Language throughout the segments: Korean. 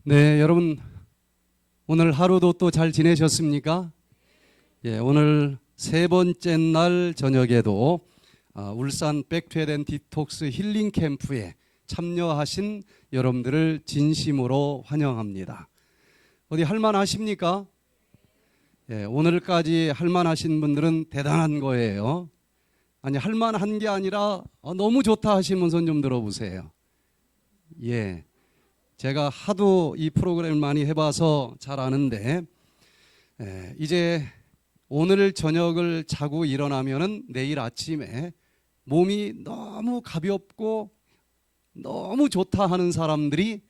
네, 여러분 오늘 하루도 또 잘 지내셨습니까? 예, 오늘 세 번째 날 저녁에도 울산 백투에덴 디톡스 힐링 캠프에 참여하신 여러분들을 진심으로 환영합니다. 어디 할만하십니까? 예, 오늘까지 할만하신 분들은 대단한 거예요. 아니, 할만한 게 아니라 너무 좋다 하시면 손 좀 들어보세요. 예, 제가 하도 이 프로그램을 많이 해봐서 잘 아는데, 이제 오늘 저녁을 자고 일어나면은 내일 아침에 몸이 너무 가볍고 너무 좋다 하는 사람들이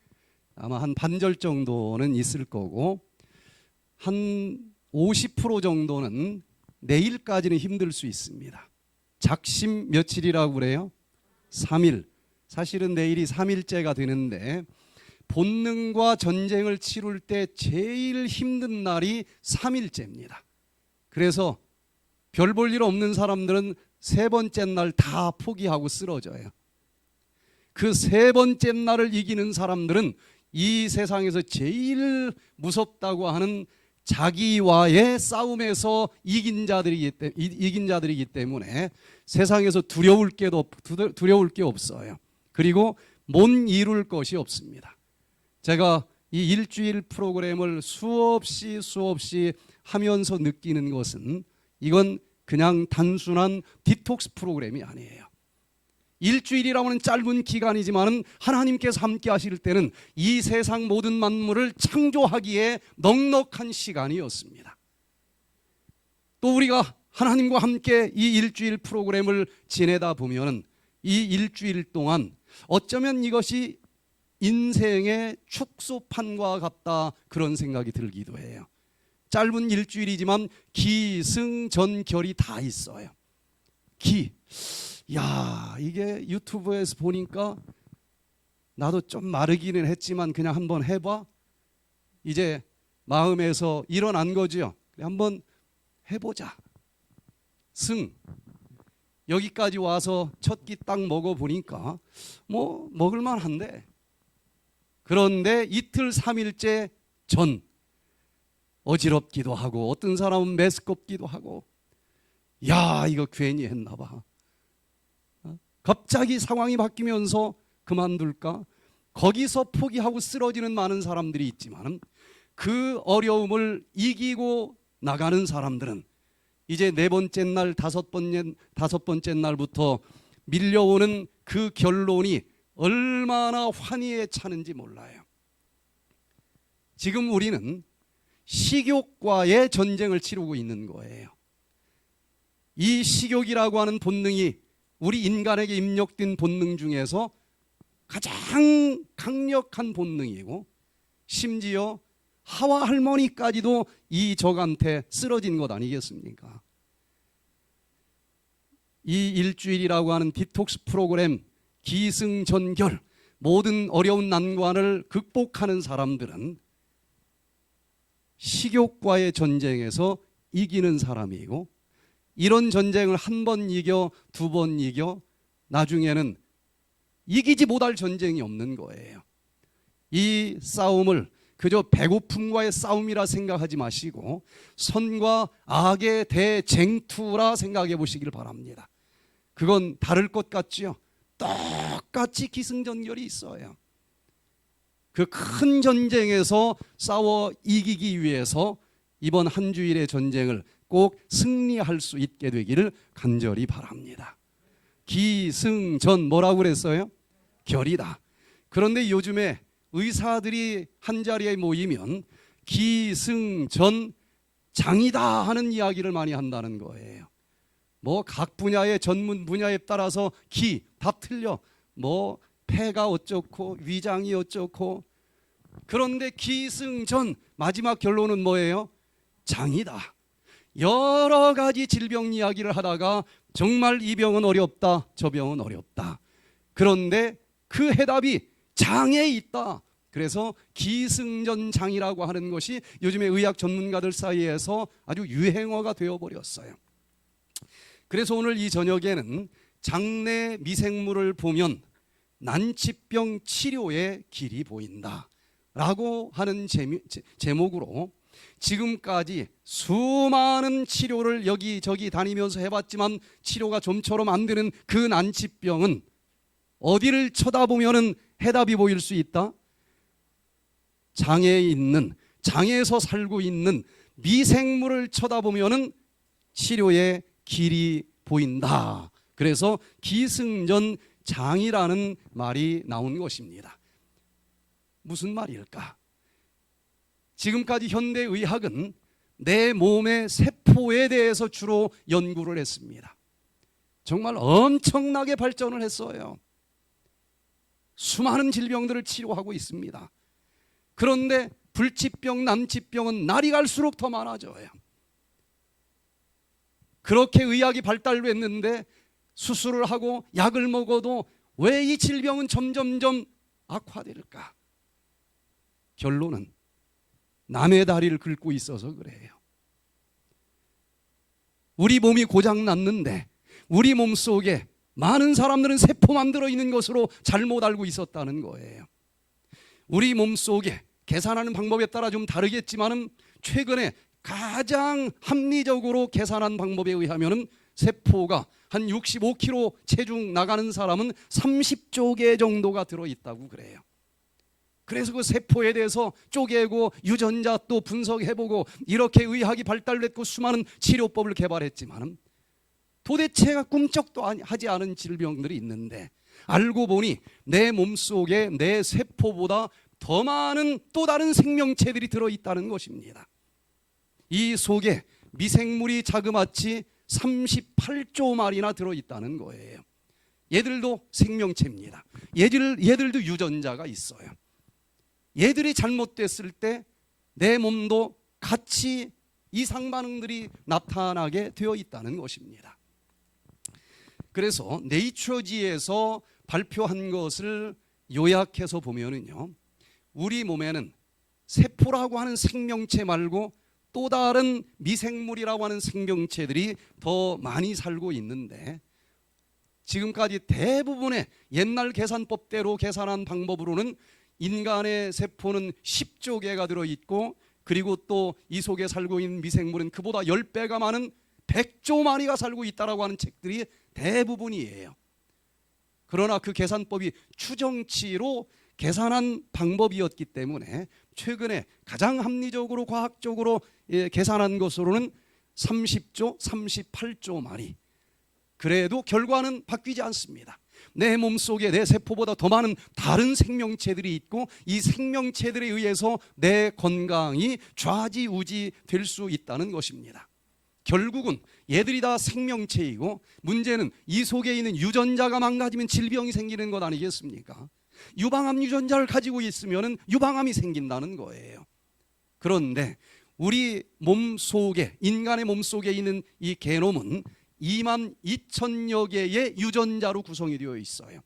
아마 한 반절 정도는 있을 거고, 한 50% 정도는 내일까지는 힘들 수 있습니다. 작심 며칠이라고 그래요? 3일. 사실은 내일이 3일째가 되는데, 본능과 전쟁을 치룰 때 제일 힘든 날이 3일째입니다. 그래서 별 볼 일 없는 사람들은 세 번째 날 다 포기하고 쓰러져요. 그 세 번째 날을 이기는 사람들은 이 세상에서 제일 무섭다고 하는 자기와의 싸움에서 이긴 자들이기 때문에 세상에서 두려울 게 없어요. 그리고 못 이룰 것이 없습니다. 제가 이 일주일 프로그램을 수없이 하면서 느끼는 것은, 이건 그냥 단순한 디톡스 프로그램이 아니에요. 일주일이라고는 짧은 기간이지만 하나님께서 함께 하실 때는 이 세상 모든 만물을 창조하기에 넉넉한 시간이었습니다. 또 우리가 하나님과 함께 이 일주일 프로그램을 지내다 보면 이 일주일 동안 어쩌면 이것이 인생의 축소판과 같다, 그런 생각이 들기도 해요. 짧은 일주일이지만 기승전결이 다 있어요. 이게 유튜브에서 보니까 나도 좀 마르기는 했지만 그냥 한번 해봐. 이제 마음에서 일어난 거죠. 한번 해보자. 승. 여기까지 와서 첫 끼 딱 먹어보니까 뭐 먹을만 한데, 그런데 이틀 3일째 전 어지럽기도 하고 어떤 사람은 메스껍기도 하고, 이거 괜히 했나 봐. 갑자기 상황이 바뀌면서 그만둘까? 거기서 포기하고 쓰러지는 많은 사람들이 있지만, 그 어려움을 이기고 나가는 사람들은 이제 네 번째 날, 다섯 번째 날부터 밀려오는 그 결론이 얼마나 환희에 차는지 몰라요. 지금 우리는 식욕과의 전쟁을 치르고 있는 거예요. 이 식욕이라고 하는 본능이 우리 인간에게 입력된 본능 중에서 가장 강력한 본능이고, 심지어 하와 할머니까지도 이 적한테 쓰러진 것 아니겠습니까? 이 일주일이라고 하는 디톡스 프로그램, 기승전결, 모든 어려운 난관을 극복하는 사람들은 식욕과의 전쟁에서 이기는 사람이고, 이런 전쟁을 한 번 이겨, 두 번 이겨, 나중에는 이기지 못할 전쟁이 없는 거예요. 이 싸움을 그저 배고픔과의 싸움이라 생각하지 마시고 선과 악의 대쟁투라 생각해 보시길 바랍니다. 그건 다를 것 같지요? 똑같이 기승전결이 있어요. 그 큰 전쟁에서 싸워 이기기 위해서 이번 한 주일의 전쟁을 꼭 승리할 수 있게 되기를 간절히 바랍니다. 기승전, 뭐라고 그랬어요? 결이다. 그런데 요즘에 의사들이 한자리에 모이면 기승전 장이다 하는 이야기를 많이 한다는 거예요. 뭐 각 분야의 전문 분야에 따라서 다 틀려. 뭐 폐가 어쩌고 위장이 어쩌고. 그런데 기승전 마지막 결론은 뭐예요? 장이다. 여러 가지 질병 이야기를 하다가 정말 이 병은 어렵다, 저 병은 어렵다. 그런데 그 해답이 장에 있다. 그래서 기승전장이라고 하는 것이 요즘에 의학 전문가들 사이에서 아주 유행어가 되어버렸어요. 그래서 오늘 이 저녁에는 장내 미생물을 보면 난치병 치료의 길이 보인다, 라고 하는 제목으로 지금까지 수많은 치료를 여기저기 다니면서 해봤지만 치료가 좀처럼 안 되는 그 난치병은 어디를 쳐다보면 해답이 보일 수 있다? 장에서 살고 있는 미생물을 쳐다보면 치료의 길이 보인다. 그래서 기승전장이라는 말이 나온 것입니다. 무슨 말일까? 지금까지 현대의학은 내 몸의 세포에 대해서 주로 연구를 했습니다. 정말 엄청나게 발전을 했어요. 수많은 질병들을 치료하고 있습니다. 그런데 불치병, 난치병은 날이 갈수록 더 많아져요. 그렇게 의학이 발달했는데 수술을 하고 약을 먹어도 왜 이 질병은 점점점 악화될까? 결론은 남의 다리를 긁고 있어서 그래요. 우리 몸이 고장났는데 우리 몸 속에 많은 사람들은 세포만 들어있는 것으로 잘못 알고 있었다는 거예요. 우리 몸 속에 계산하는 방법에 따라 좀 다르겠지만 최근에 가장 합리적으로 계산한 방법에 의하면 세포가 한 65kg 체중 나가는 사람은 30조 개 정도가 들어있다고 그래요. 그래서 그 세포에 대해서 쪼개고 유전자 또 분석해보고 이렇게 의학이 발달했고 수많은 치료법을 개발했지만 도대체가 꿈쩍도 하지 않은 질병들이 있는데 알고 보니 내 몸속에 내 세포보다 더 많은 또 다른 생명체들이 들어있다는 것입니다. 이 속에 미생물이 자그마치 38조 마리나 들어있다는 거예요. 얘들도 생명체입니다. 얘들도 유전자가 있어요. 얘들이 잘못됐을 때 내 몸도 같이 이상 반응들이 나타나게 되어 있다는 것입니다. 그래서 네이처지에서 발표한 것을 요약해서 보면은요, 우리 몸에는 세포라고 하는 생명체 말고 또 다른 미생물이라고 하는 생명체들이 더 많이 살고 있는데 지금까지 대부분의 옛날 계산법대로 계산한 방법으로는 인간의 세포는 10조 개가 들어있고 그리고 또 이 속에 살고 있는 미생물은 그보다 10배가 많은 100조 마리가 살고 있다고 하는 책들이 대부분이에요. 그러나 그 계산법이 추정치로 계산한 방법이었기 때문에 최근에 가장 합리적으로 과학적으로 계산한 것으로는 30조, 38조 마리. 그래도 결과는 바뀌지 않습니다. 내 몸속에 내 세포보다 더 많은 다른 생명체들이 있고 이 생명체들에 의해서 내 건강이 좌지우지 될 수 있다는 것입니다. 결국은 얘들이 다 생명체이고 문제는 이 속에 있는 유전자가 망가지면 질병이 생기는 것 아니겠습니까? 유방암 유전자를 가지고 있으면 유방암이 생긴다는 거예요. 그런데 우리 몸속에 인간의 몸속에 있는 이 게놈은 2만 2천여 개의 유전자로 구성이 되어 있어요.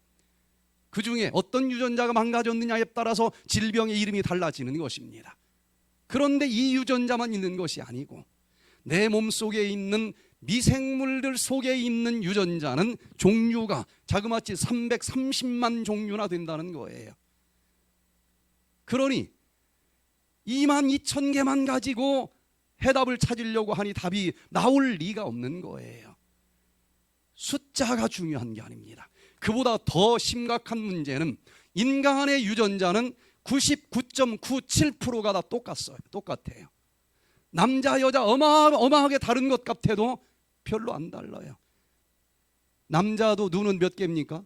그 중에 어떤 유전자가 망가졌느냐에 따라서 질병의 이름이 달라지는 것입니다. 그런데 이 유전자만 있는 것이 아니고 내 몸속에 있는 미생물들 속에 있는 유전자는 종류가 자그마치 330만 종류나 된다는 거예요. 그러니 2만 2천 개만 가지고 해답을 찾으려고 하니 답이 나올 리가 없는 거예요. 숫자가 중요한 게 아닙니다. 그보다 더 심각한 문제는 인간의 유전자는 99.97%가 다 똑같아요. 남자 여자 어마어마하게 다른 것 같아도 별로 안 달라요. 남자도 눈은 몇 개입니까?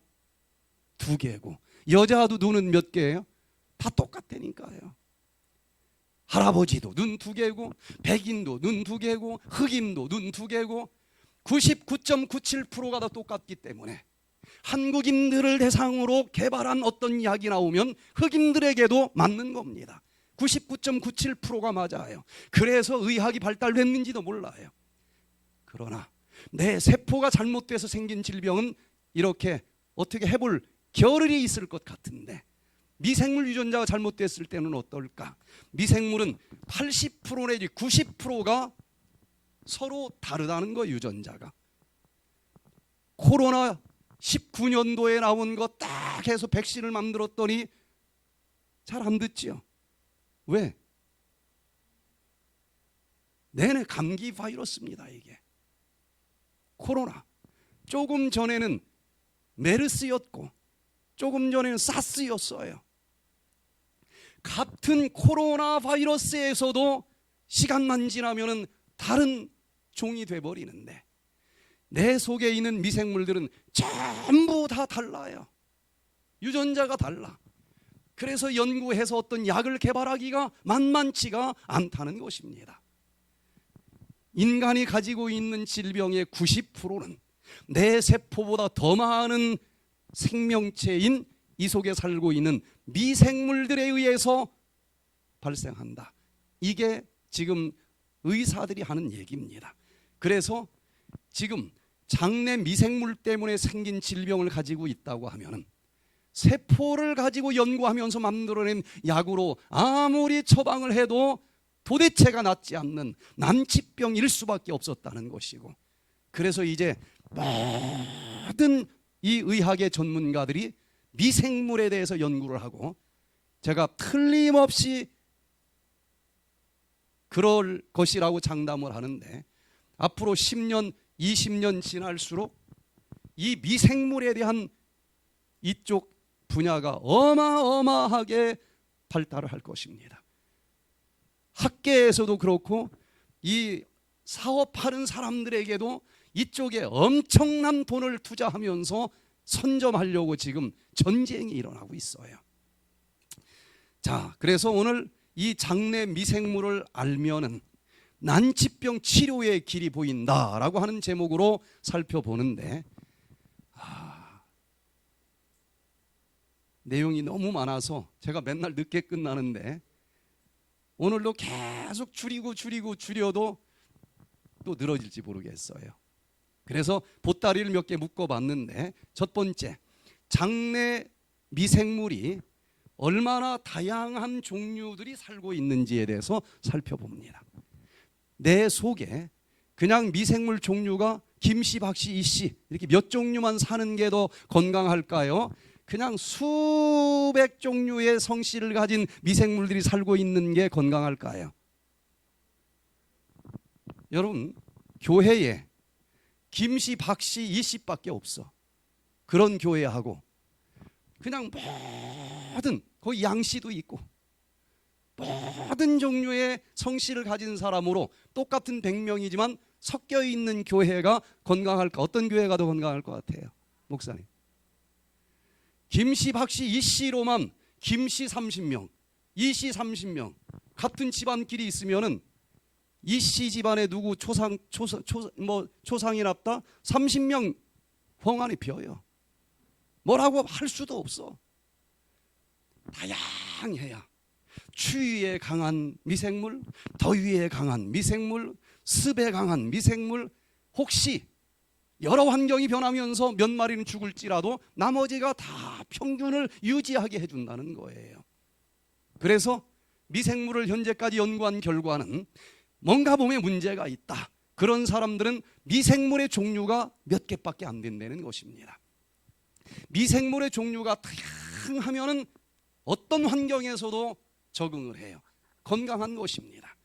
2개고 여자도 눈은 몇 개예요? 다 똑같다니까요. 할아버지도 눈 2개고 백인도 눈 2개고 흑인도 눈 2개고 99.97%가 다 똑같기 때문에 한국인들을 대상으로 개발한 어떤 약이 나오면 흑인들에게도 맞는 겁니다. 99.97%가 맞아요. 그래서 의학이 발달했는지도 몰라요. 그러나 내 세포가 잘못돼서 생긴 질병은 이렇게 어떻게 해볼 겨를이 있을 것 같은데 미생물 유전자가 잘못됐을 때는 어떨까? 미생물은 80% 내지 90%가 서로 다르다는 거 유전자가. 코로나 19년도에 나온 거 딱 해서 백신을 만들었더니 잘 안 듣지요. 왜? 내내 감기 바이러스입니다. 이게 코로나. 조금 전에는 메르스였고 조금 전에는 사스였어요. 같은 코로나 바이러스에서도 시간만 지나면은 다른 종이 돼버리는데 내 속에 있는 미생물들은 전부 다 달라요. 유전자가 달라. 그래서 연구해서 어떤 약을 개발하기가 만만치가 않다는 것입니다. 인간이 가지고 있는 질병의 90%는 내 세포보다 더 많은 생명체인 이 속에 살고 있는 미생물들에 의해서 발생한다. 이게 지금 의사들이 하는 얘기입니다. 그래서 지금 장내 미생물 때문에 생긴 질병을 가지고 있다고 하면은 세포를 가지고 연구하면서 만들어낸 약으로 아무리 처방을 해도 도대체가 낫지 않는 난치병일 수밖에 없었다는 것이고, 그래서 이제 모든 이 의학의 전문가들이 미생물에 대해서 연구를 하고, 제가 틀림없이 그럴 것이라고 장담을 하는데 앞으로 10년, 20년 지날수록 이 미생물에 대한 이쪽 분야가 어마어마하게 발달을 할 것입니다. 학계에서도 그렇고 이 사업하는 사람들에게도 이쪽에 엄청난 돈을 투자하면서 선점하려고 지금 전쟁이 일어나고 있어요. 자, 그래서 오늘 이 장내 미생물을 알면은 난치병 치료의 길이 보인다라고 하는 제목으로 살펴보는데, 내용이 너무 많아서 제가 맨날 늦게 끝나는데 오늘도 계속 줄여도 또 늘어질지 모르겠어요. 그래서 보따리를 몇 개 묶어봤는데, 첫 번째, 장내 미생물이 얼마나 다양한 종류들이 살고 있는지에 대해서 살펴봅니다. 내 속에 그냥 미생물 종류가 김씨, 박씨, 이씨 이렇게 몇 종류만 사는 게 더 건강할까요? 그냥 수백 종류의 성씨를 가진 미생물들이 살고 있는 게 건강할까요? 여러분, 교회에 김씨, 박씨, 이씨밖에 없어. 그런 교회하고 그냥 모든, 거기 양씨도 있고 모든 종류의 성씨를 가진 사람으로 똑같은 100명이지만 섞여 있는 교회가 건강할까? 어떤 교회가 더 건강할 것 같아요, 목사님? 김씨, 박씨, 이씨로만 김씨 30명, 이씨 30명 같은 집안끼리 있으면은 이씨 집안에 누구 초상이 났다? 30명 황안이 비어요. 뭐라고 할 수도 없어. 다양해야 추위에 강한 미생물, 더위에 강한 미생물, 습에 강한 미생물, 혹시 여러 환경이 변하면서 몇 마리는 죽을지라도 나머지가 다 평균을 유지하게 해준다는 거예요. 그래서 미생물을 현재까지 연구한 결과는 뭔가 몸에 문제가 있다, 그런 사람들은 미생물의 종류가 몇 개밖에 안 된다는 것입니다. 미생물의 종류가 다양하면은 어떤 환경에서도 적응을 해요. 건강한 것입니다.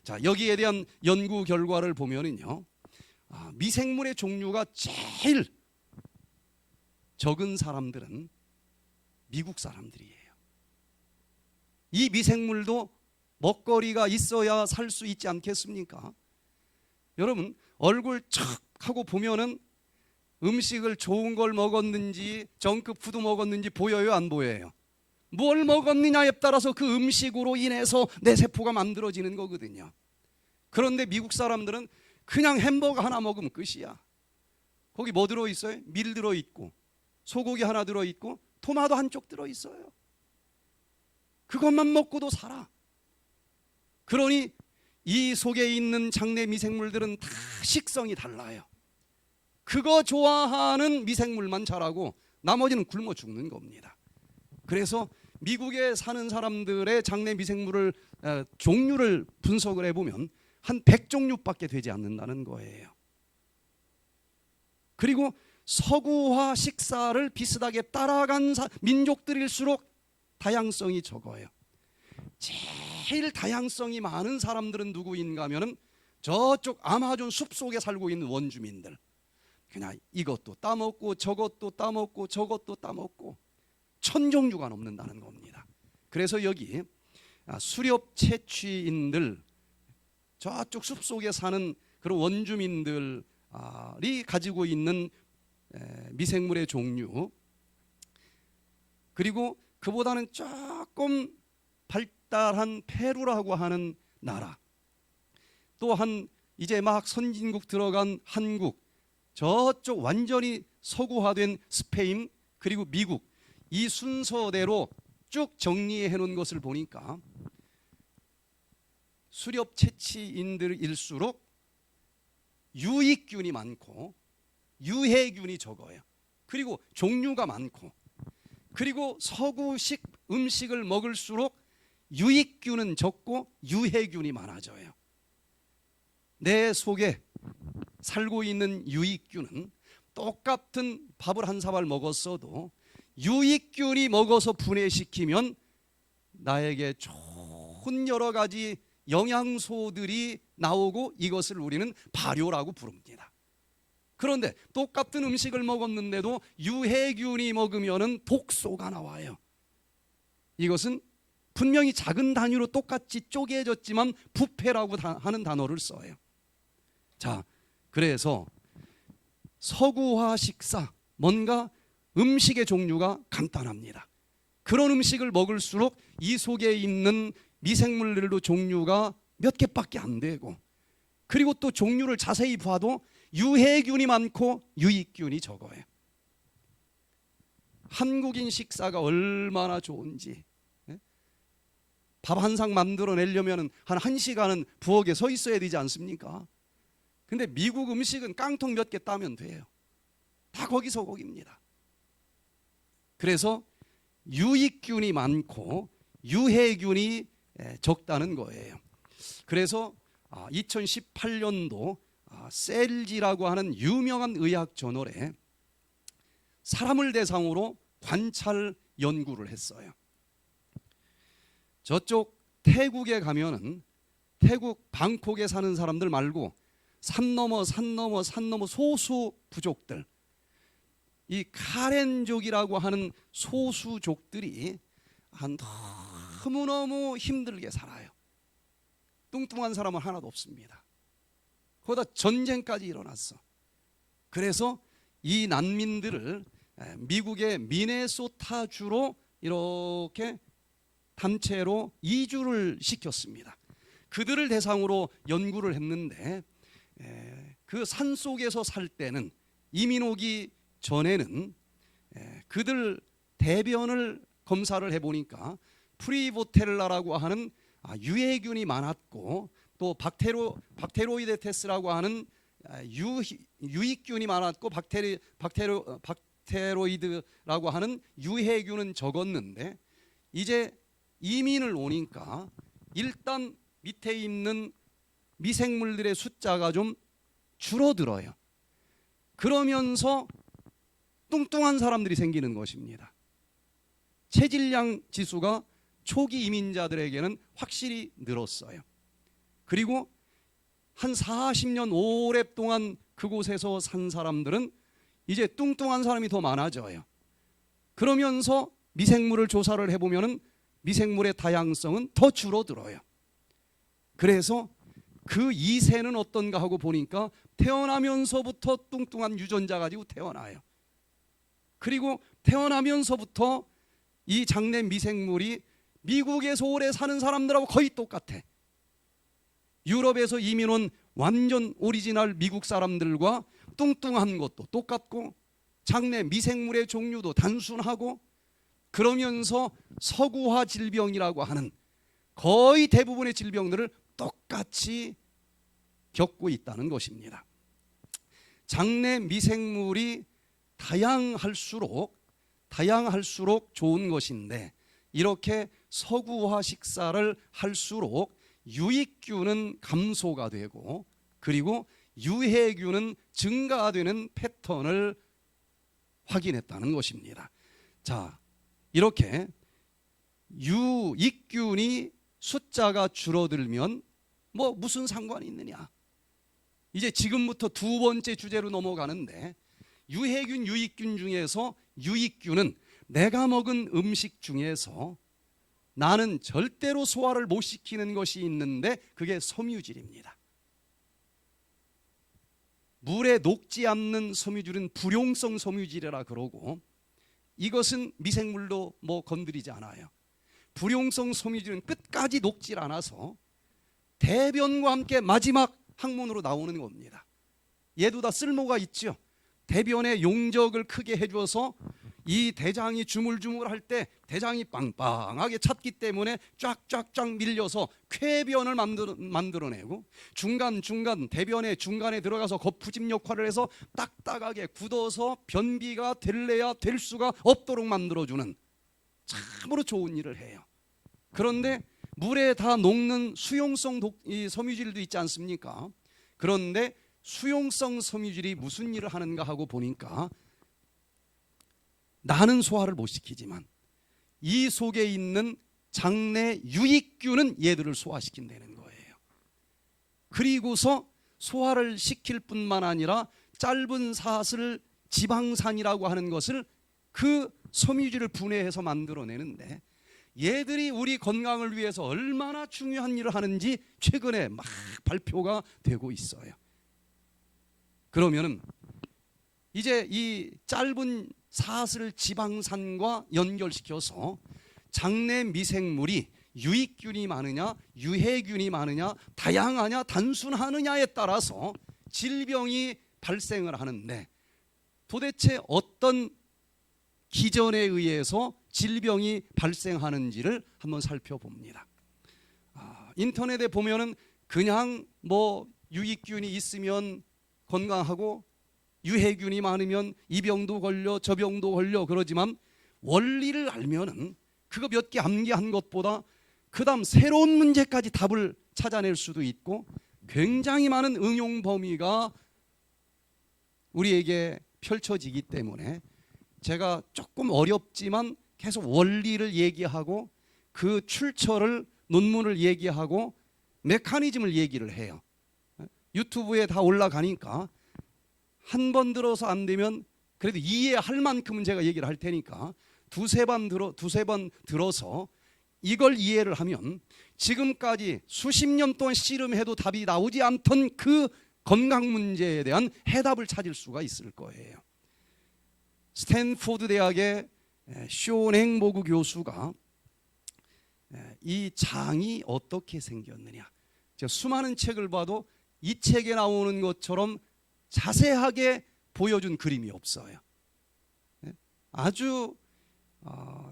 자, 여기에 대한 연구 결과를 보면은요, 미생물의 종류가 제일 적은 사람들은 미국 사람들이에요. 이 미생물도 먹거리가 있어야 살 수 있지 않겠습니까? 여러분, 얼굴 척 하고 보면은 음식을 좋은 걸 먹었는지 정크푸드 먹었는지 보여요, 안 보여요? 뭘 먹었느냐에 따라서 그 음식으로 인해서 내 세포가 만들어지는 거거든요. 그런데 미국 사람들은 그냥 햄버거 하나 먹으면 끝이야. 거기 뭐 들어있어요? 밀 들어있고 소고기 하나 들어있고 토마토 한쪽 들어있어요. 그것만 먹고도 살아. 그러니 이 속에 있는 장내 미생물들은 다 식성이 달라요. 그거 좋아하는 미생물만 자라고 나머지는 굶어 죽는 겁니다. 그래서 미국에 사는 사람들의 장내 미생물을 종류를 분석을 해보면 한 100종류밖에 되지 않는다는 거예요. 그리고 서구화 식사를 비슷하게 따라간 민족들일수록 다양성이 적어요. 제일 다양성이 많은 사람들은 누구인가 하면은 저쪽 아마존 숲속에 살고 있는 원주민들. 그냥 이것도 따먹고 저것도 따먹고 저것도 따먹고 천종류가 넘는다는 겁니다. 그래서 여기 수렵 채취인들, 저쪽 숲속에 사는 그런 원주민들이 가지고 있는 미생물의 종류, 그리고 그보다는 조금 발달한 페루라고 하는 나라, 또한 이제 막 선진국 들어간 한국, 저쪽 완전히 서구화된 스페인, 그리고 미국, 이 순서대로 쭉 정리해 놓은 것을 보니까 수렵 채취인들일수록 유익균이 많고 유해균이 적어요. 그리고 종류가 많고, 그리고 서구식 음식을 먹을수록 유익균은 적고 유해균이 많아져요. 내 속에 살고 있는 유익균은 똑같은 밥을 한 사발 먹었어도 유익균이 먹어서 분해시키면 나에게 좋은 여러 가지 영양소들이 나오고, 이것을 우리는 발효라고 부릅니다. 그런데 똑같은 음식을 먹었는데도 유해균이 먹으면 독소가 나와요. 이것은 분명히 작은 단위로 똑같이 쪼개졌지만 부패라고 하는 단어를 써요. 자, 그래서 서구화 식사, 뭔가 음식의 종류가 간단합니다. 그런 음식을 먹을수록 이 속에 있는 미생물들도 종류가 몇 개밖에 안 되고, 그리고 또 종류를 자세히 봐도 유해균이 많고 유익균이 적어요. 한국인 식사가 얼마나 좋은지, 밥 한 상 만들어내려면 한 1시간은 부엌에 서 있어야 되지 않습니까? 근데 미국 음식은 깡통 몇 개 따면 돼요. 다 거기서 거기입니다. 그래서 유익균이 많고 유해균이 적다는 거예요. 그래서 2018년도 셀지라고 하는 유명한 의학 저널에 사람을 대상으로 관찰 연구를 했어요. 저쪽 태국에 가면은 태국 방콕에 사는 사람들 말고 산 넘어 소수 부족들, 이 카렌족이라고 하는 소수족들이 너무너무 힘들게 살아요. 뚱뚱한 사람은 하나도 없습니다. 거기다 전쟁까지 일어났어. 그래서 이 난민들을 미국의 미네소타주로 이렇게 단체로 이주를 시켰습니다. 그들을 대상으로 연구를 했는데, 그 산속에서 살 때는, 이민 오기 전에는 그들 대변을 검사를 해보니까 프리보텔라라고 하는 유해균이 많았고, 또 박테로이데테스라고 하는 유익균이 많았고, 박테로이드라고 하는 유해균은 적었는데, 이제 이민을 오니까 일단 밑에 있는 미생물들의 숫자가 좀 줄어들어요. 그러면서 뚱뚱한 사람들이 생기는 것입니다. 체질량 지수가 초기 이민자들에게는 확실히 늘었어요. 그리고 한 40년 오랫동안 그곳에서 산 사람들은 이제 뚱뚱한 사람이 더 많아져요. 그러면서 미생물을 조사를 해보면 미생물의 다양성은 더 줄어들어요. 그래서 그 2세는 어떤가 하고 보니까 태어나면서부터 뚱뚱한 유전자 가지고 태어나요. 그리고 태어나면서부터 이 장내 미생물이 미국에서 오래 사는 사람들하고 거의 똑같아. 유럽에서 이민 온 완전 오리지널 미국 사람들과 뚱뚱한 것도 똑같고, 장내 미생물의 종류도 단순하고, 그러면서 서구화 질병이라고 하는 거의 대부분의 질병들을 똑같이 겪고 있다는 것입니다. 장내 미생물이 다양할수록 좋은 것인데, 이렇게 서구화 식사를 할수록 유익균은 감소가 되고, 그리고 유해균은 증가되는 패턴을 확인했다는 것입니다. 자, 이렇게 유익균이 숫자가 줄어들면 뭐 무슨 상관이 있느냐. 이제 지금부터 두 번째 주제로 넘어가는데, 유해균, 유익균 중에서 유익균은 내가 먹은 음식 중에서 나는 절대로 소화를 못 시키는 것이 있는데 그게 섬유질입니다. 물에 녹지 않는 섬유질은 불용성 섬유질이라 그러고, 이것은 미생물도 뭐 건드리지 않아요. 불용성 섬유질은 끝까지 녹질 않아서 대변과 함께 마지막 항문으로 나오는 겁니다. 얘도 다 쓸모가 있죠. 대변의 용적을 크게 해줘서 이 대장이 주물주물할 때 대장이 빵빵하게 찼기 때문에 쫙쫙쫙 밀려서 쾌변을 만들어내고, 중간중간 대변의 중간에 들어가서 거푸집 역할을 해서 딱딱하게 굳어서 변비가 될래야 될 수가 없도록 만들어주는 참으로 좋은 일을 해요. 그런데 물에 다 녹는 수용성 섬유질도 있지 않습니까? 그런데 수용성 섬유질이 무슨 일을 하는가 하고 보니까, 나는 소화를 못 시키지만 이 속에 있는 장내 유익균은 얘들을 소화시킨다는 거예요. 그리고서 소화를 시킬 뿐만 아니라 짧은 사슬 지방산이라고 하는 것을 그 섬유질을 분해해서 만들어내는데, 얘들이 우리 건강을 위해서 얼마나 중요한 일을 하는지 최근에 막 발표가 되고 있어요. 그러면은 이제 이 짧은 사슬 지방산과 연결시켜서 장내 미생물이 유익균이 많으냐 유해균이 많으냐 다양하냐 단순하느냐에 따라서 질병이 발생을 하는데, 도대체 어떤 기전에 의해서 질병이 발생하는지를 한번 살펴봅니다. 인터넷에 보면은 그냥 뭐 유익균이 있으면 건강하고 유해균이 많으면 이 병도 걸려 저 병도 걸려 그러지만, 원리를 알면은 그거 몇 개 암기한 것보다 그 다음 새로운 문제까지 답을 찾아낼 수도 있고, 굉장히 많은 응용 범위가 우리에게 펼쳐지기 때문에 제가 조금 어렵지만 계속 원리를 얘기하고 그 출처를, 논문을 얘기하고 메커니즘을 얘기를 해요. 유튜브에 다 올라가니까 한 번 들어서 안 되면 그래도 이해할 만큼은 제가 얘기를 할 테니까 두세 번 들어서 이걸 이해를 하면 지금까지 수십 년 동안 씨름해도 답이 나오지 않던 그 건강 문제에 대한 해답을 찾을 수가 있을 거예요. 스탠포드 대학의 쇼냉보그 교수가 이 장이 어떻게 생겼느냐, 수많은 책을 봐도 이 책에 나오는 것처럼 자세하게 보여준 그림이 없어요. 아주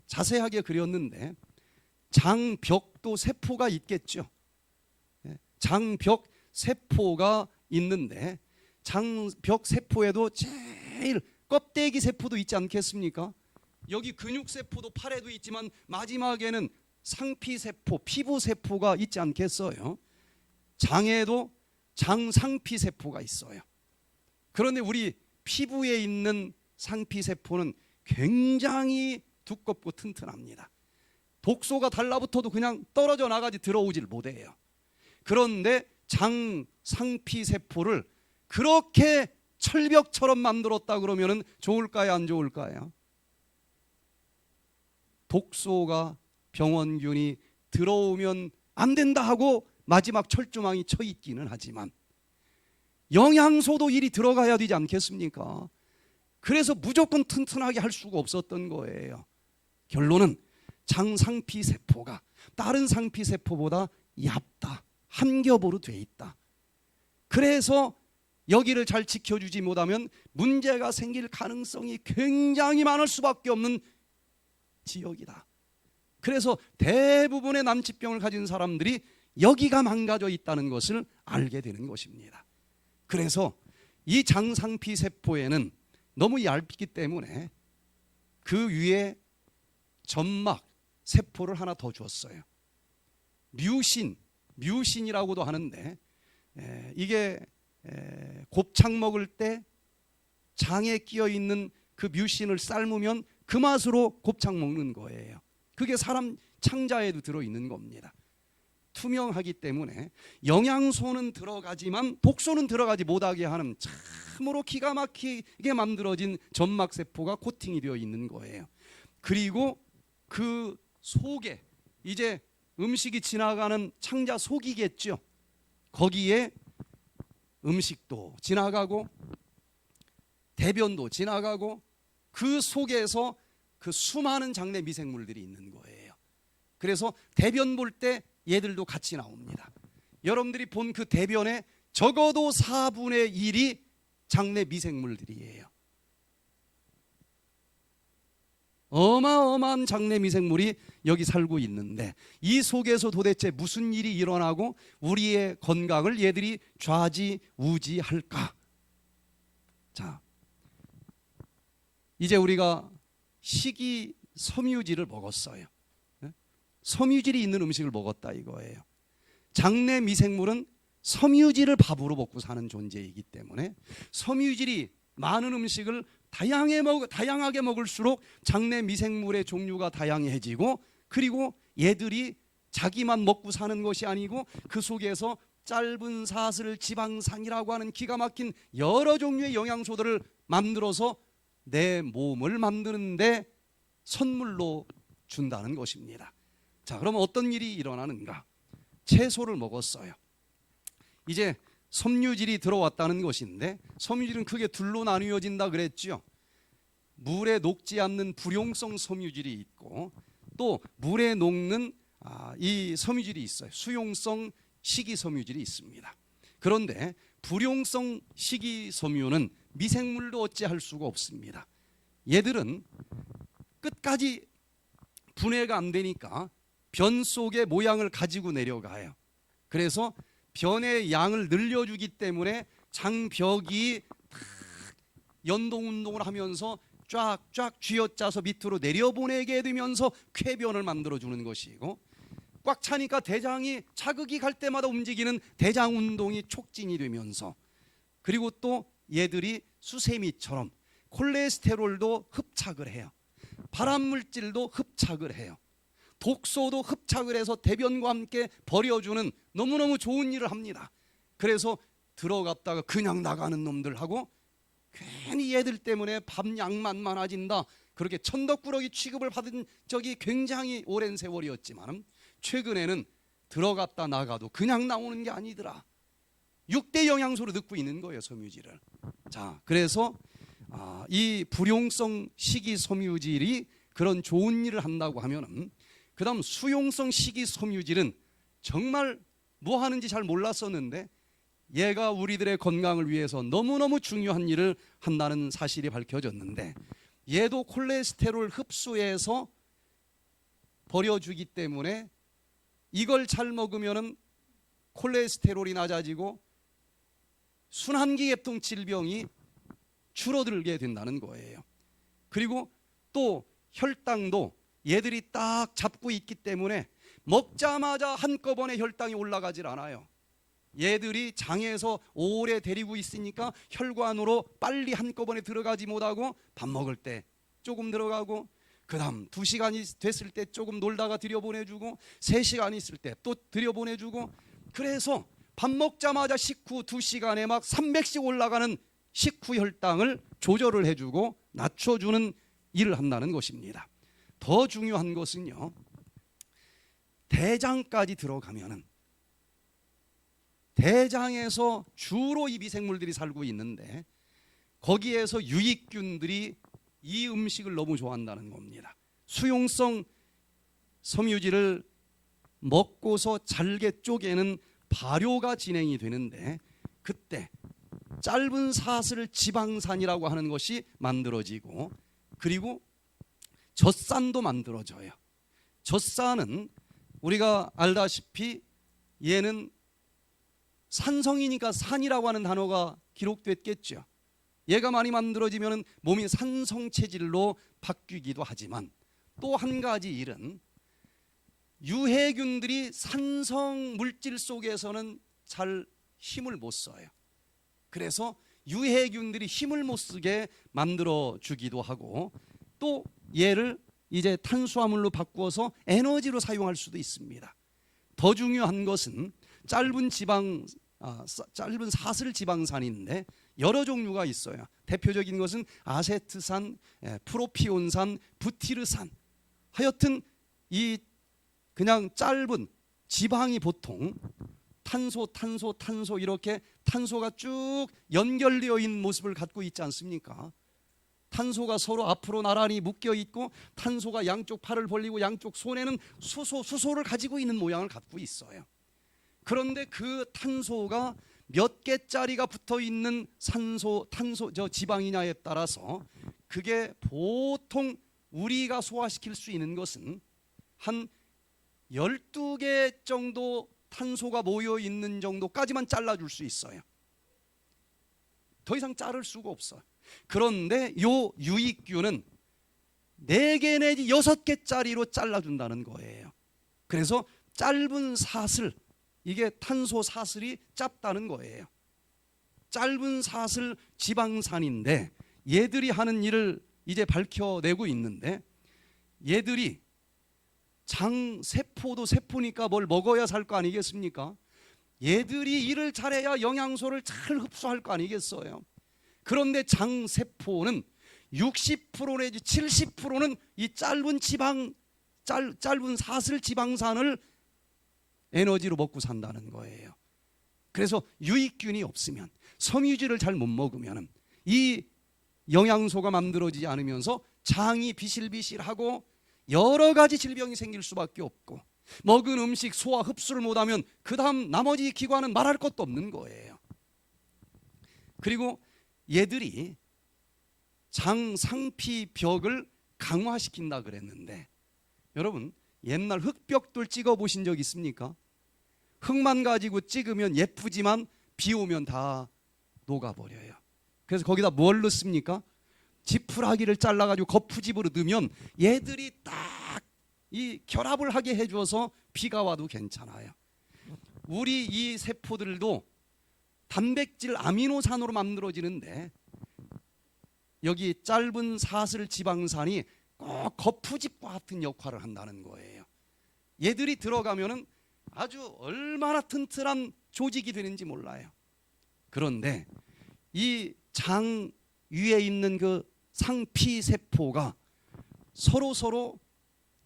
자세하게 그렸는데, 장벽도 세포가 있겠죠. 장벽 세포가 있는데 장벽 세포에도 제일 껍데기 세포도 있지 않겠습니까? 여기 근육 세포도 팔에도 있지만 마지막에는 상피세포, 피부세포가 있지 않겠어요? 장에도 장상피세포가 있어요. 그런데 우리 피부에 있는 상피세포는 굉장히 두껍고 튼튼합니다. 독소가 달라붙어도 그냥 떨어져 나가지 들어오질 못해요. 그런데 장상피세포를 그렇게 철벽처럼 만들었다 그러면 좋을까요, 안 좋을까요? 독소가, 병원균이 들어오면 안 된다 하고 마지막 철조망이 쳐 있기는 하지만 영양소도 일이 들어가야 되지 않겠습니까? 그래서 무조건 튼튼하게 할 수가 없었던 거예요. 결론은 장상피세포가 다른 상피세포보다 얇다, 한 겹으로 돼 있다. 그래서 여기를 잘 지켜주지 못하면 문제가 생길 가능성이 굉장히 많을 수밖에 없는 지역이다. 그래서 대부분의 난치병을 가진 사람들이 여기가 망가져 있다는 것을 알게 되는 것입니다. 그래서 이 장상피세포에는 너무 얇기 때문에 그 위에 점막 세포를 하나 더 줬어요. 뮤신이라고도 하는데, 이게 곱창 먹을 때 장에 끼어 있는 그 뮤신을 삶으면 그 맛으로 곱창 먹는 거예요. 그게 사람 창자에도 들어있는 겁니다. 투명하기 때문에 영양소는 들어가지만 독소는 들어가지 못하게 하는 참으로 기가 막히게 만들어진 점막세포가 코팅이 되어 있는 거예요. 그리고 그 속에 이제 음식이 지나가는 창자 속이겠죠. 거기에 음식도 지나가고 대변도 지나가고 그 속에서 그 수많은 장내 미생물들이 있는 거예요. 그래서 대변 볼 때 얘들도 같이 나옵니다. 여러분들이 본 그 대변의 적어도 4분의 1이 장내 미생물들이에요. 어마어마한 장내 미생물이 여기 살고 있는데 이 속에서 도대체 무슨 일이 일어나고 우리의 건강을 얘들이 좌지우지할까? 자, 이제 우리가 식이섬유질을 먹었어요. 섬유질이 있는 음식을 먹었다 이거예요. 장내 미생물은 섬유질을 밥으로 먹고 사는 존재이기 때문에 섬유질이 많은 음식을 다양하게 먹을수록 장내 미생물의 종류가 다양해지고, 그리고 얘들이 자기만 먹고 사는 것이 아니고 그 속에서 짧은 사슬 지방산이라고 하는 기가 막힌 여러 종류의 영양소들을 만들어서 내 몸을 만드는데 선물로 준다는 것입니다. 자, 그럼 어떤 일이 일어나는가? 채소를 먹었어요. 이제 섬유질이 들어왔다는 것인데, 섬유질은 크게 둘로 나뉘어진다 그랬죠. 물에 녹지 않는 불용성 섬유질이 있고, 또 물에 녹는 이 섬유질이 있어요. 수용성 식이섬유질이 있습니다. 그런데 불용성 식이섬유는 미생물도 어찌할 수가 없습니다. 얘들은 끝까지 분해가 안 되니까 변 속의 모양을 가지고 내려가요. 그래서 변의 양을 늘려주기 때문에 장벽이 연동운동을 하면서 쫙쫙 쥐어짜서 밑으로 내려보내게 되면서 쾌변을 만들어주는 것이고, 꽉 차니까 대장이 자극이 갈 때마다 움직이는 대장운동이 촉진이 되면서, 그리고 또 얘들이 수세미처럼 콜레스테롤도 흡착을 해요. 발암물질도 흡착을 해요. 독소도 흡착을 해서 대변과 함께 버려주는 너무너무 좋은 일을 합니다. 그래서 들어갔다가 그냥 나가는 놈들하고 괜히 얘들 때문에 밥양만 많아진다, 그렇게 천덕꾸러기 취급을 받은 적이 굉장히 오랜 세월이었지만, 최근에는 들어갔다 나가도 그냥 나오는 게 아니더라. 6대 영양소로 듣고 있는 거예요, 섬유질을. 자, 그래서 이 불용성 식이섬유질이 그런 좋은 일을 한다고 하면은, 그 다음 수용성 식이섬유질은 정말 뭐 하는지 잘 몰랐었는데 얘가 우리들의 건강을 위해서 너무너무 중요한 일을 한다는 사실이 밝혀졌는데, 얘도 콜레스테롤 흡수해서 버려주기 때문에 이걸 잘 먹으면은 콜레스테롤이 낮아지고 순환기계통 질병이 줄어들게 된다는 거예요. 그리고 또 혈당도 얘들이 딱 잡고 있기 때문에 먹자마자 한꺼번에 혈당이 올라가질 않아요. 얘들이 장에서 오래 데리고 있으니까 혈관으로 빨리 한꺼번에 들어가지 못하고 밥 먹을 때 조금 들어가고, 그 다음 2시간이 됐을 때 조금 놀다가 들여보내주고, 3시간 있을 때 또 들여보내주고, 그래서 밥 먹자마자 식후 2시간에 막 300씩 올라가는 식후 혈당을 조절을 해주고 낮춰주는 일을 한다는 것입니다. 더 중요한 것은요, 대장까지 들어가면은 대장에서 주로 이 미생물들이 살고 있는데 거기에서 유익균들이 이 음식을 너무 좋아한다는 겁니다. 수용성 섬유질을 먹고서 잘게 쪼개는 발효가 진행이 되는데, 그때 짧은 사슬 지방산이라고 하는 것이 만들어지고, 그리고 젖산도 만들어져요. 젖산은 우리가 알다시피 얘는 산성이니까 산이라고 하는 단어가 기록됐겠죠. 얘가 많이 만들어지면 몸이 산성 체질로 바뀌기도 하지만, 또 한 가지 일은 유해균들이 산성 물질 속에서는 잘 힘을 못 써요. 그래서 유해균들이 힘을 못 쓰게 만들어 주기도 하고, 또 얘를 이제 탄수화물로 바꾸어서 에너지로 사용할 수도 있습니다. 더 중요한 것은 짧은 사슬 지방산인데 여러 종류가 있어요. 대표적인 것은 아세트산, 프로피온산, 부티르산. 하여튼 이 그냥 짧은 지방이 보통 탄소 이렇게 탄소가 쭉 연결되어 있는 모습을 갖고 있지 않습니까? 탄소가 서로 앞으로 나란히 묶여 있고 탄소가 양쪽 팔을 벌리고 양쪽 손에는 수소를 가지고 있는 모양을 갖고 있어요. 그런데 그 탄소가 몇 개짜리가 붙어 있는 지방이냐에 따라서 그게 보통 우리가 소화시킬 수 있는 것은 한 12개 정도 탄소가 모여 있는 정도까지만 잘라줄 수 있어요. 더 이상 자를 수가 없어요. 그런데 요 유익균은 4개 내지 6개짜리로 잘라준다는 거예요. 그래서 짧은 사슬, 이게 탄소 사슬이 짧다는 거예요. 짧은 사슬 지방산인데 얘들이 하는 일을 이제 밝혀내고 있는데, 얘들이 세포도 세포니까 뭘 먹어야 살 거 아니겠습니까? 얘들이 일을 잘해야 영양소를 잘 흡수할 거 아니겠어요? 그런데 장세포는 60% 내지 70%는 이 짧은 사슬 지방산을 에너지로 먹고 산다는 거예요. 그래서 유익균이 없으면, 섬유질을 잘 못 먹으면 이 영양소가 만들어지지 않으면서 장이 비실비실하고 여러 가지 질병이 생길 수밖에 없고, 먹은 음식 소화 흡수를 못하면 그 다음 나머지 기관은 말할 것도 없는 거예요. 그리고 얘들이 장 상피벽을 강화시킨다 그랬는데, 여러분 옛날 흙벽돌 찍어 보신 적 있습니까? 흙만 가지고 찍으면 예쁘지만 비 오면 다 녹아버려요. 그래서 거기다 뭘 넣습니까? 지푸라기를 잘라가지고 거푸집으로 넣으면 얘들이 딱 이 결합을 하게 해줘서 비가 와도 괜찮아요. 우리 이 세포들도 단백질 아미노산으로 만들어지는데, 여기 짧은 사슬 지방산이 꼭 거푸집과 같은 역할을 한다는 거예요. 얘들이 들어가면은 아주 얼마나 튼튼한 조직이 되는지 몰라요. 그런데 이 장 위에 있는 그 상피세포가 서로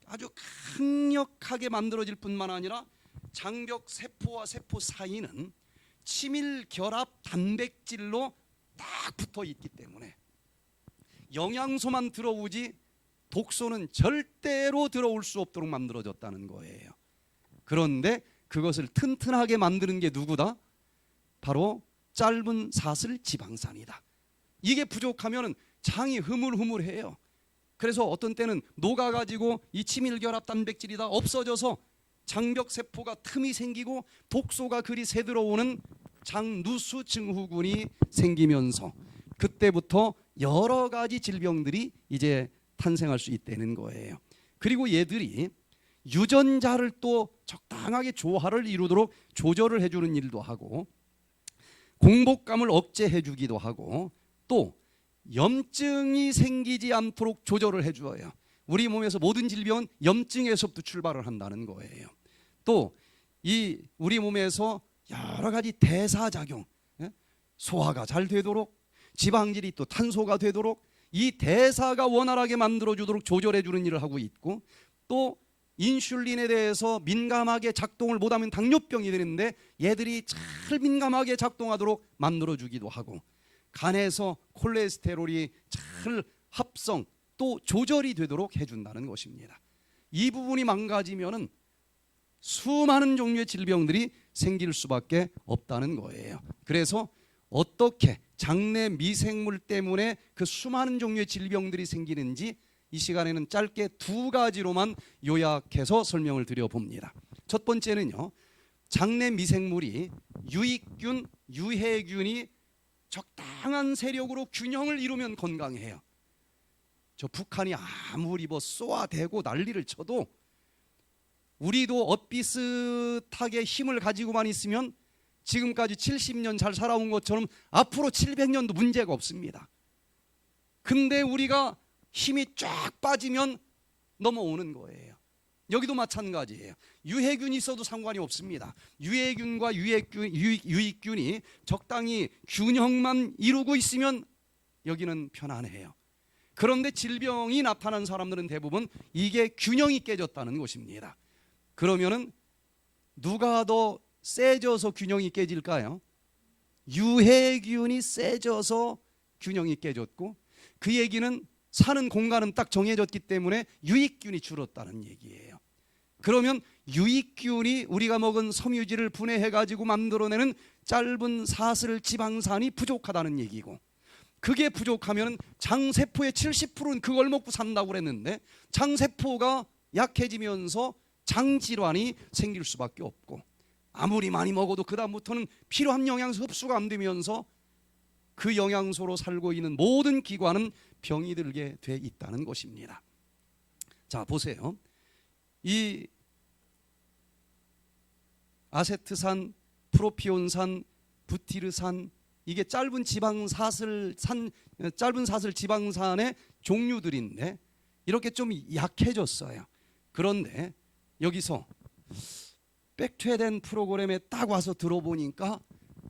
아주 강력하게 만들어질 뿐만 아니라 장벽 세포와 세포 사이는 친밀 결합 단백질로 딱 붙어 있기 때문에 영양소만 들어오지 독소는 절대로 들어올 수 없도록 만들어졌다는 거예요. 그런데 그것을 튼튼하게 만드는 게 누구다? 바로 짧은 사슬 지방산이다. 이게 부족하면 장이 흐물흐물해요. 그래서 어떤 때는 녹아가지고 이 친밀결합 단백질이 다 없어져서 장벽 세포가 틈이 생기고 독소가 그리 새 들어오는 장누수 증후군이 생기면서 그때부터 여러 가지 질병들이 이제 탄생할 수 있다는 거예요. 그리고 얘들이 유전자를 또 적당하게 조화를 이루도록 조절을 해주는 일도 하고, 공복감을 억제해 주기도 하고, 또 염증이 생기지 않도록 조절을 해줘요. 우리 몸에서 모든 질병은 염증에서부터 출발을 한다는 거예요. 또 이 우리 몸에서 여러 가지 대사작용, 소화가 잘 되도록, 지방질이 또 탄소가 되도록 이 대사가 원활하게 만들어주도록 조절해주는 일을 하고 있고, 또 인슐린에 대해서 민감하게 작동을 못하면 당뇨병이 되는데 얘들이 잘 민감하게 작동하도록 만들어주기도 하고, 간에서 콜레스테롤이 잘 합성 또 조절이 되도록 해준다는 것입니다. 이 부분이 망가지면은 수많은 종류의 질병들이 생길 수밖에 없다는 거예요. 그래서 어떻게 장내 미생물 때문에 그 수많은 종류의 질병들이 생기는지 이 시간에는 짧게 2가지로만 요약해서 설명을 드려봅니다. 첫 번째는요, 장내 미생물이 유익균, 유해균이 적당한 세력으로 균형을 이루면 건강해요. 저 북한이 아무리 쏘아대고 난리를 쳐도 우리도 엇비슷하게 힘을 가지고만 있으면 지금까지 70년 잘 살아온 것처럼 앞으로 700년도 문제가 없습니다. 근데 우리가 힘이 쫙 빠지면 넘어오는 거예요. 여기도 마찬가지예요. 유해균이 있어도 상관이 없습니다. 유해균과 유익균이 적당히 균형만 이루고 있으면 여기는 편안해요. 그런데 질병이 나타난 사람들은 대부분 이게 균형이 깨졌다는 것입니다. 그러면은 누가 더 세져서 균형이 깨질까요? 유해균이 세져서 균형이 깨졌고, 그 얘기는 사는 공간은 딱 정해졌기 때문에 유익균이 줄었다는 얘기예요. 그러면 유익균이 우리가 먹은 섬유질을 분해해 가지고 만들어내는 짧은 사슬 지방산이 부족하다는 얘기고, 그게 부족하면 장세포의 70%는 그걸 먹고 산다고 그랬는데 장세포가 약해지면서 장질환이 생길 수밖에 없고, 아무리 많이 먹어도 그 다음부터는 필요한 영양소 흡수가 안 되면서 그 영양소로 살고 있는 모든 기관은 병이 들게 돼 있다는 것입니다. 자, 보세요. 이 아세트산, 프로피온산, 부티르산, 이게 짧은 사슬 지방산의 종류들인데 이렇게 좀 약해졌어요. 그런데 여기서 백퇴된 프로그램에 딱 와서 들어보니까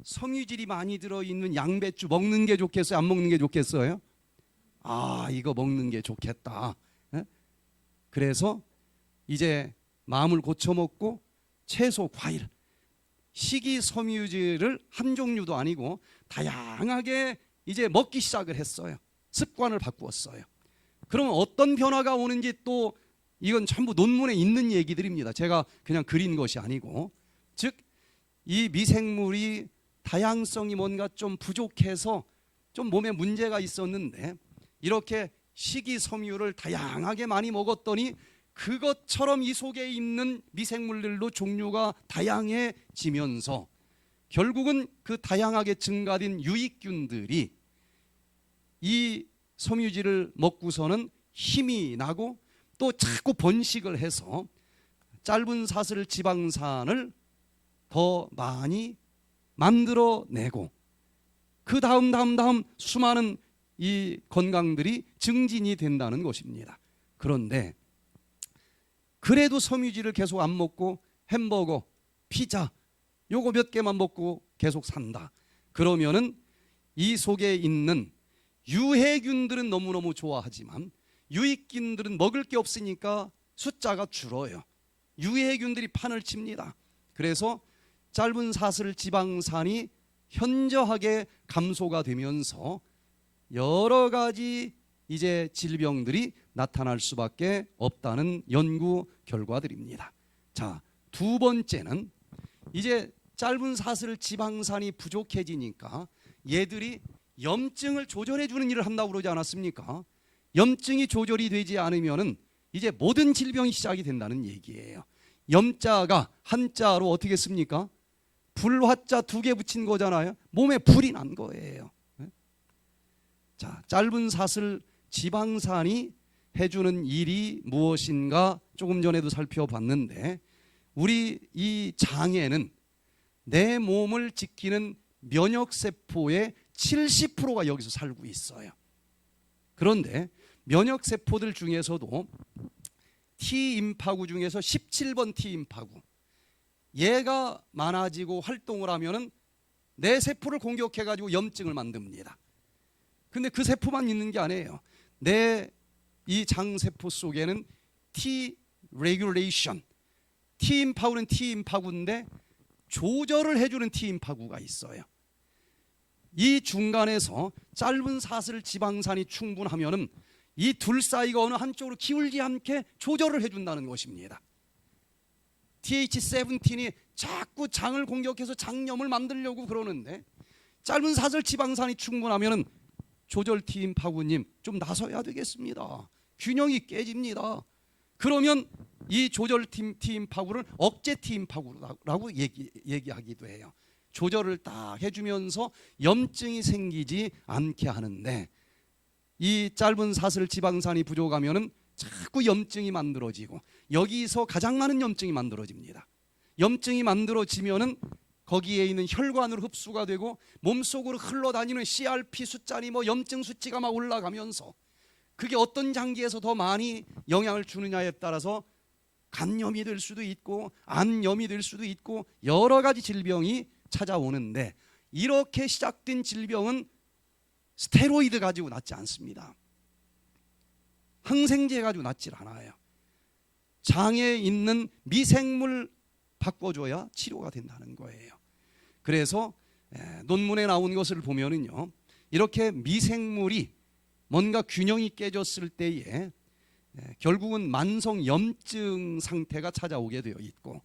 섬유질이 많이 들어있는 양배추 먹는 게 좋겠어요? 안 먹는 게 좋겠어요? 아, 이거 먹는 게 좋겠다. 그래서 이제 마음을 고쳐먹고 채소, 과일, 식이섬유질을 한 종류도 아니고 다양하게 이제 먹기 시작을 했어요. 습관을 바꾸었어요. 그러면 어떤 변화가 오는지 또 이건 전부 논문에 있는 얘기들입니다. 제가 그냥 그린 것이 아니고, 즉 이 미생물이 다양성이 뭔가 좀 부족해서 좀 몸에 문제가 있었는데 이렇게 식이섬유를 다양하게 많이 먹었더니 그것처럼 이 속에 있는 미생물들도 종류가 다양해지면서 결국은 그 다양하게 증가된 유익균들이 이 섬유질을 먹고서는 힘이 나고 또 자꾸 번식을 해서 짧은 사슬 지방산을 더 많이 만들어내고 그 다음 수많은 이 건강들이 증진이 된다는 것입니다. 그런데 그래도 섬유질을 계속 안 먹고 햄버거, 피자 요거 몇 개만 먹고 계속 산다. 그러면은 이 속에 있는 유해균들은 너무너무 좋아하지만 유익균들은 먹을 게 없으니까 숫자가 줄어요. 유해균들이 판을 칩니다. 그래서 짧은 사슬 지방산이 현저하게 감소가 되면서 여러 가지 이제 질병들이 나타날 수밖에 없다는 연구 결과들입니다. 자, 두 번째는 이제 짧은 사슬 지방산이 부족해지니까 얘들이 염증을 조절해 주는 일을 한다고 그러지 않았습니까? 염증이 조절이 되지 않으면은 이제 모든 질병이 시작이 된다는 얘기예요. 염자가 한자로 어떻게 씁니까? 불화자 2개 붙인 거잖아요. 몸에 불이 난 거예요. 자, 짧은 사슬 지방산이 해주는 일이 무엇인가 조금 전에도 살펴봤는데, 우리 이 장에는 내 몸을 지키는 면역세포의 70%가 여기서 살고 있어요. 그런데 면역세포들 중에서도 T임파구 중에서 17번 T임파구, 얘가 많아지고 활동을 하면은 내 세포를 공격해 가지고 염증을 만듭니다. 근데 그 세포만 있는 게 아니에요. 내 이 장세포 속에는 T 레귤레이션, T임파구는 T임파구인데 조절을 해주는 T임파구가 있어요. 이 중간에서 짧은 사슬 지방산이 충분하면은 이 둘 사이가 어느 한쪽으로 기울지 않게 조절을 해준다는 것입니다. TH17이 자꾸 장을 공격해서 장염을 만들려고 그러는데 짧은 사슬 지방산이 충분하면은 조절 T임파구님 좀 나서야 되겠습니다. 균형이 깨집니다. 그러면 이 조절 T임파구를 억제 T임파구라고 얘기하기도 해요. 조절을 딱 해주면서 염증이 생기지 않게 하는데, 이 짧은 사슬 지방산이 부족하면은 자꾸 염증이 만들어지고 여기서 가장 많은 염증이 만들어집니다. 염증이 만들어지면은 거기에 있는 혈관으로 흡수가 되고 몸속으로 흘러다니는 CRP 숫자니 뭐 염증 수치가 막 올라가면서 그게 어떤 장기에서 더 많이 영향을 주느냐에 따라서 간염이 될 수도 있고 안염이 될 수도 있고 여러 가지 질병이 찾아오는데, 이렇게 시작된 질병은 스테로이드 가지고 낫지 않습니다. 항생제 가지고 낫질 않아요. 장에 있는 미생물 바꿔줘야 치료가 된다는 거예요. 그래서 논문에 나온 것을 보면은요, 이렇게 미생물이 뭔가 균형이 깨졌을 때에 결국은 만성 염증 상태가 찾아오게 되어 있고,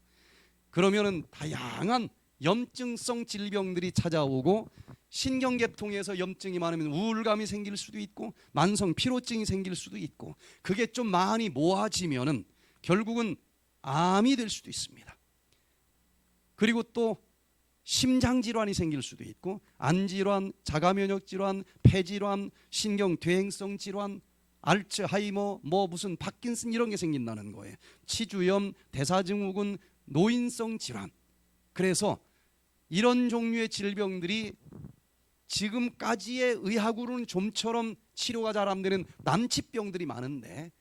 그러면은 다양한 염증성 질병들이 찾아오고, 신경계통에서 염증이 많으면 우울감이 생길 수도 있고 만성 피로증이 생길 수도 있고, 그게 좀 많이 모아지면은 결국은 암이 될 수도 있습니다. 그리고 또 심장질환이 생길 수도 있고, 안질환, 자가면역질환, 폐질환, 신경퇴행성 질환, 알츠하이머, 무슨 파킨슨 이런 게 생긴다는 거예요. 치주염, 대사증후군, 노인성 질환. 그래서 이런 종류의 질병들이 지금까지의 의학으로는 좀처럼 치료가 잘 안 되는 난치병들이 많은데,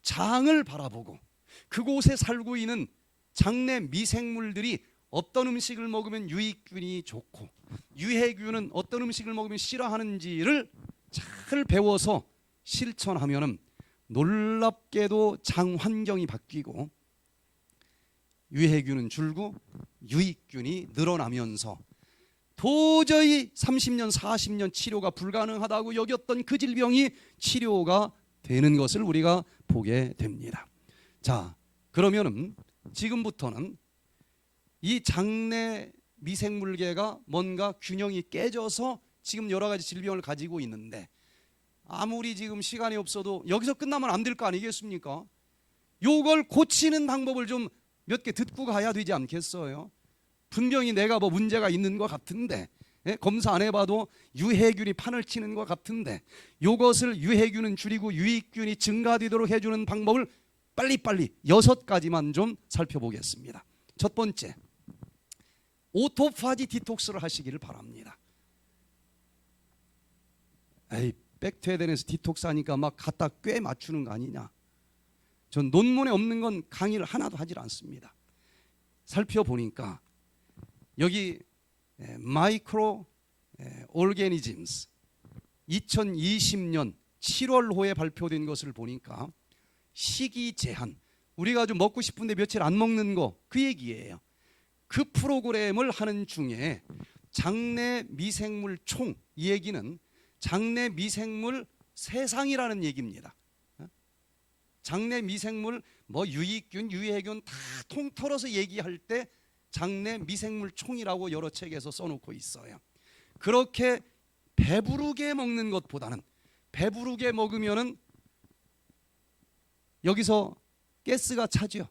장을 바라보고 그곳에 살고 있는 장내 미생물들이 어떤 음식을 먹으면 유익균이 좋고 유해균은 어떤 음식을 먹으면 싫어하는지를 잘 배워서 실천하면은 놀랍게도 장 환경이 바뀌고 유해균은 줄고 유익균이 늘어나면서 도저히 30년 40년 치료가 불가능하다고 여겼던 그 질병이 치료가 되는 것을 우리가 보게 됩니다. 자, 그러면은 지금부터는 이 장내 미생물계가 뭔가 균형이 깨져서 지금 여러 가지 질병을 가지고 있는데, 아무리 지금 시간이 없어도 여기서 끝나면 안 될 거 아니겠습니까? 요걸 고치는 방법을 좀 몇 개 듣고 가야 되지 않겠어요? 분명히 내가 문제가 있는 것 같은데, 검사 안 해봐도 유해균이 판을 치는 것 같은데, 요것을 유해균은 줄이고 유익균이 증가되도록 해주는 방법을 빨리빨리 6가지만 좀 살펴보겠습니다. 첫 번째, 오토파지 디톡스를 하시기를 바랍니다. 에이, 백투에덴에서 디톡스 하니까 막 갖다 꽤 맞추는 거 아니냐. 전 논문에 없는 건 강의를 하나도 하질 않습니다. 살펴보니까 여기 마이크로 오르게니즘스 2020년 7월호에 발표된 것을 보니까 식이 제한, 우리가 좀 먹고 싶은데 며칠 안 먹는 거, 그 얘기예요. 그 프로그램을 하는 중에 장내 미생물 총, 이 얘기는 장내 미생물 세상이라는 얘기입니다. 장내 미생물 유익균, 유해균 다 통틀어서 얘기할 때 장내 미생물 총이라고 여러 책에서 써놓고 있어요. 그렇게 배부르게 먹는 것보다는, 배부르게 먹으면은 여기서 가스가 차죠.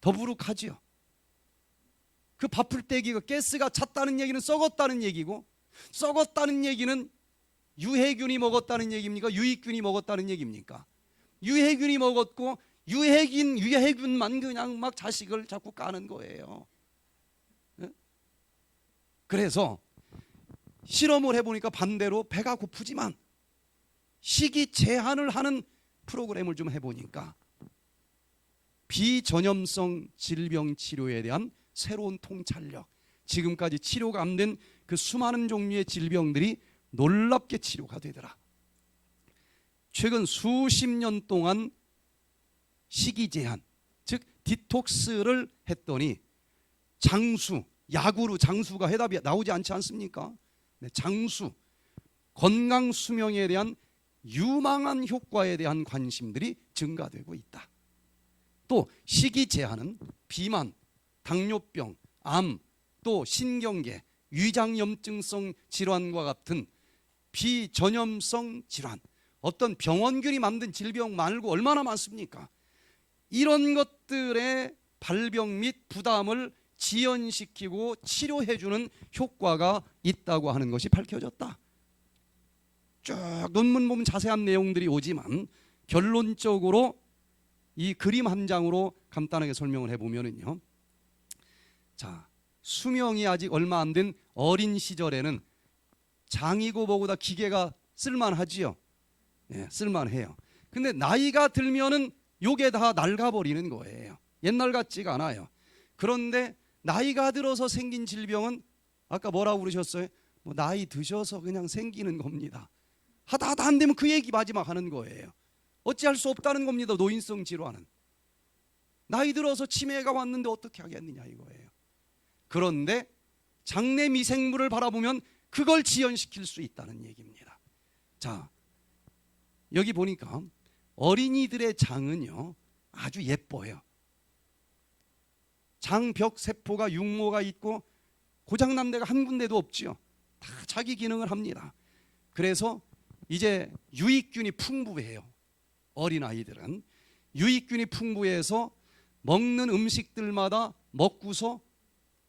더부룩하죠. 그 밥풀떼기가 가스가 찼다는 얘기는 썩었다는 얘기고, 썩었다는 얘기는 유해균이 먹었다는 얘기입니까? 유익균이 먹었다는 얘기입니까? 유해균이 먹었고 유해균만 그냥 막 자식을 자꾸 까는 거예요. 그래서 실험을 해보니까 반대로 배가 고프지만 식이 제한을 하는 프로그램을 좀 해보니까 비전염성 질병 치료에 대한 새로운 통찰력, 지금까지 치료가 안 된 그 수많은 종류의 질병들이 놀랍게 치료가 되더라. 최근 수십 년 동안 식이 제한, 즉 디톡스를 했더니 장수, 약으로 장수가 해답이 나오지 않지 않습니까? 네, 장수, 건강 수명에 대한 유망한 효과에 대한 관심들이 증가되고 있다. 또 식이 제한은 비만, 당뇨병, 암, 또 신경계, 위장염증성 질환과 같은 비전염성 질환, 어떤 병원균이 만든 질병 말고 얼마나 많습니까? 이런 것들의 발병 및 부담을 지연시키고 치료해주는 효과가 있다고 하는 것이 밝혀졌다. 쭉 논문 보면 자세한 내용들이 오지만 결론적으로 이 그림 한 장으로 간단하게 설명을 해보면요, 자, 수명이 아직 얼마 안 된 어린 시절에는 장이고 뭐고 다 기계가 쓸만하지요. 예, 쓸만해요. 근데 나이가 들면은 요게 다 낡아버리는 거예요. 옛날 같지가 않아요. 그런데 나이가 들어서 생긴 질병은 아까 뭐라고 그러셨어요? 뭐 나이 드셔서 그냥 생기는 겁니다. 하다 안 되면 그 얘기 마지막 하는 거예요. 어찌할 수 없다는 겁니다. 노인성 질환은. 나이 들어서 치매가 왔는데 어떻게 하겠느냐 이거예요. 그런데 장내 미생물을 바라보면 그걸 지연시킬 수 있다는 얘기입니다. 자, 여기 보니까 어린이들의 장은요 아주 예뻐요. 장벽 세포가 육모가 있고 고장난 데가 한 군데도 없지요. 다 자기 기능을 합니다. 그래서 이제 유익균이 풍부해요. 어린아이들은 유익균이 풍부해서 먹는 음식들마다 먹고서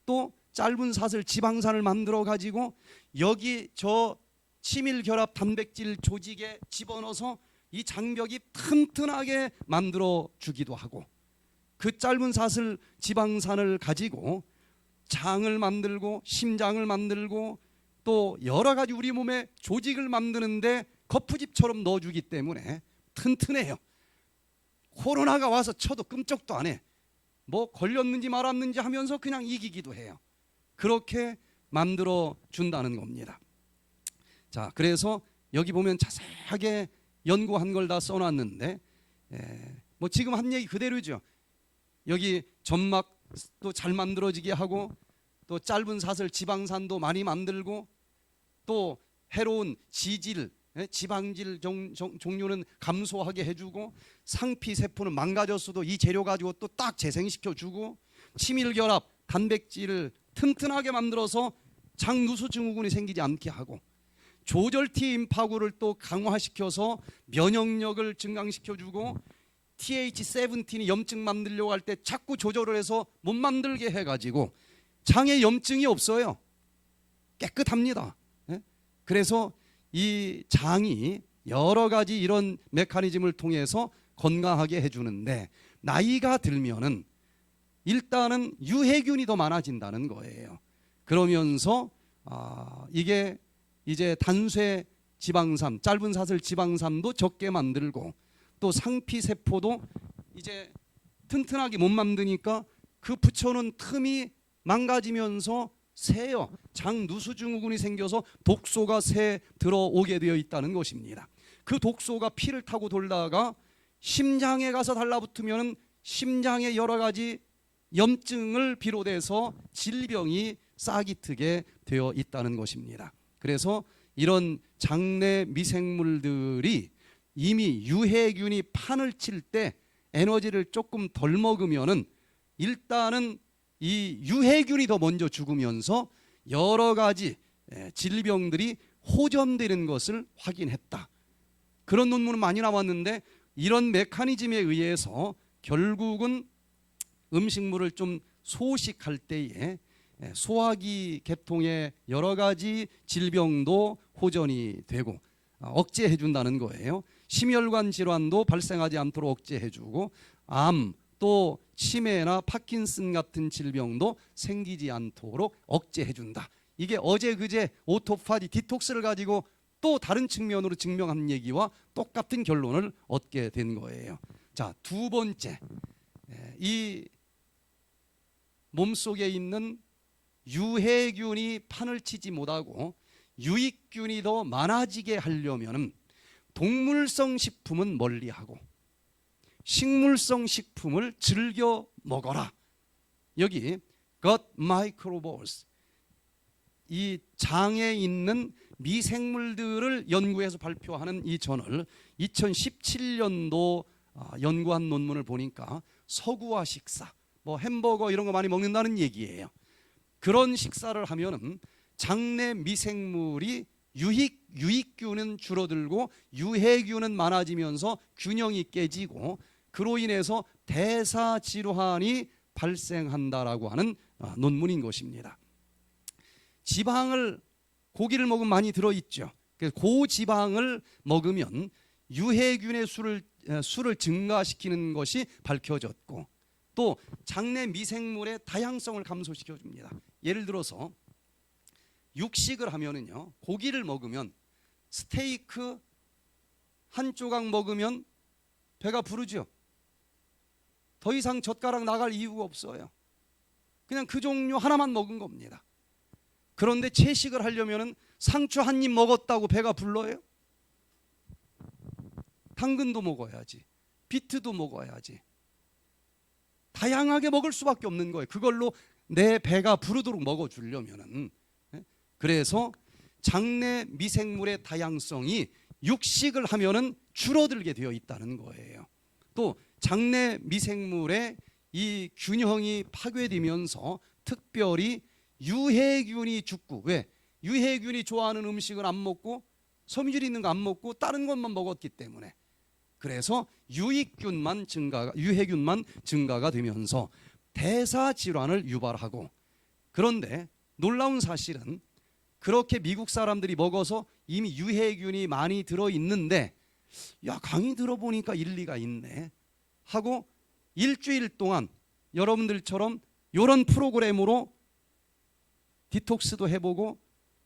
또 짧은 사슬 지방산을 만들어 가지고 여기 저 치밀결합 단백질 조직에 집어넣어서 이 장벽이 튼튼하게 만들어 주기도 하고, 그 짧은 사슬 지방산을 가지고 장을 만들고 심장을 만들고 또 여러 가지 우리 몸의 조직을 만드는데 거푸집처럼 넣어주기 때문에 튼튼해요. 코로나가 와서 쳐도 끔찍도 안 해. 뭐 걸렸는지 말았는지 하면서 그냥 이기기도 해요. 그렇게 만들어 준다는 겁니다. 자, 그래서 여기 보면 자세하게 연구한 걸 다 써놨는데, 뭐 지금 한 얘기 그대로죠. 여기 점막도 잘 만들어지게 하고 또 짧은 사슬 지방산도 많이 만들고 또 해로운 지질, 지방질 종류는 감소하게 해주고 상피세포는 망가졌어도 이 재료 가지고 또 딱 재생시켜주고 치밀결합 단백질을 튼튼하게 만들어서 장누수 증후군이 생기지 않게 하고 조절-T 임파구를 또 강화시켜서 면역력을 증강시켜주고 TH17이 염증 만들려고 할 때 자꾸 조절을 해서 못 만들게 해가지고 장에 염증이 없어요. 깨끗합니다. 그래서 이 장이 여러 가지 이런 메커니즘을 통해서 건강하게 해주는데, 나이가 들면은 일단은 유해균이 더 많아진다는 거예요. 그러면서 이게 이제 단쇄 지방산, 짧은 사슬 지방산도 적게 만들고 또 상피세포도 이제 튼튼하게 못 만드니까 그 붙여놓은 틈이 망가지면서 새요. 장누수증후군이 생겨서 독소가 새 들어오게 되어 있다는 것입니다. 그 독소가 피를 타고 돌다가 심장에 가서 달라붙으면 심장에 여러 가지 염증을 비롯해서 질병이 싹이 트게 되어 있다는 것입니다. 그래서 이런 장내 미생물들이 이미 유해균이 판을 칠 때 에너지를 조금 덜 먹으면은 일단은 이 유해균이 더 먼저 죽으면서 여러 가지 질병들이 호전되는 것을 확인했다. 그런 논문은 많이 나왔는데 이런 메커니즘에 의해서 결국은 음식물을 좀 소식할 때에 소화기 계통의 여러 가지 질병도 호전이 되고 억제해 준다는 거예요. 심혈관 질환도 발생하지 않도록 억제해 주고 암 또 치매나 파킨슨 같은 질병도 생기지 않도록 억제해 준다. 이게 어제 그제 오토파지 디톡스를 가지고 또 다른 측면으로 증명한 얘기와 똑같은 결론을 얻게 된 거예요. 자, 두 번째, 이 몸속에 있는 유해균이 판을 치지 못하고 유익균이 더 많아지게 하려면 동물성 식품은 멀리하고 식물성 식품을 즐겨 먹어라. 여기 gut microbes, 이 장에 있는 미생물들을 연구해서 발표하는 이 저널 2017년도 연구한 논문을 보니까 서구화 식사, 뭐 햄버거 이런 거 많이 먹는다는 얘기예요. 그런 식사를 하면은 장내 미생물이 유익균은 줄어들고 유해균은 많아지면서 균형이 깨지고 그로 인해서 대사 질환이 발생한다라고 하는 논문인 것입니다. 지방을 고기를 먹으면 많이 들어있죠. 고지방을 먹으면 유해균의 수를 증가시키는 것이 밝혀졌고 또 장내 미생물의 다양성을 감소시켜 줍니다. 예를 들어서 육식을 하면은요, 고기를 먹으면 스테이크 한 조각 먹으면 배가 부르죠. 더 이상 젓가락 나갈 이유가 없어요. 그냥 그 종류 하나만 먹은 겁니다. 그런데 채식을 하려면 상추 한 입 먹었다고 배가 불러요? 당근도 먹어야지, 비트도 먹어야지. 다양하게 먹을 수밖에 없는 거예요. 그걸로 내 배가 부르도록 먹어주려면은. 그래서 장내 미생물의 다양성이 육식을 하면은 줄어들게 되어 있다는 거예요. 또 장내 미생물의 이 균형이 파괴되면서 특별히 유해균이 죽고, 왜? 유해균이 좋아하는 음식을 안 먹고 섬유질 있는 거 안 먹고 다른 것만 먹었기 때문에. 그래서 유해균만 증가가 되면서 대사 질환을 유발하고, 그런데 놀라운 사실은 그렇게 미국 사람들이 먹어서 이미 유해균이 많이 들어있는데, 야, 강의 들어보니까 일리가 있네 하고 일주일 동안 여러분들처럼 이런 프로그램으로 디톡스도 해보고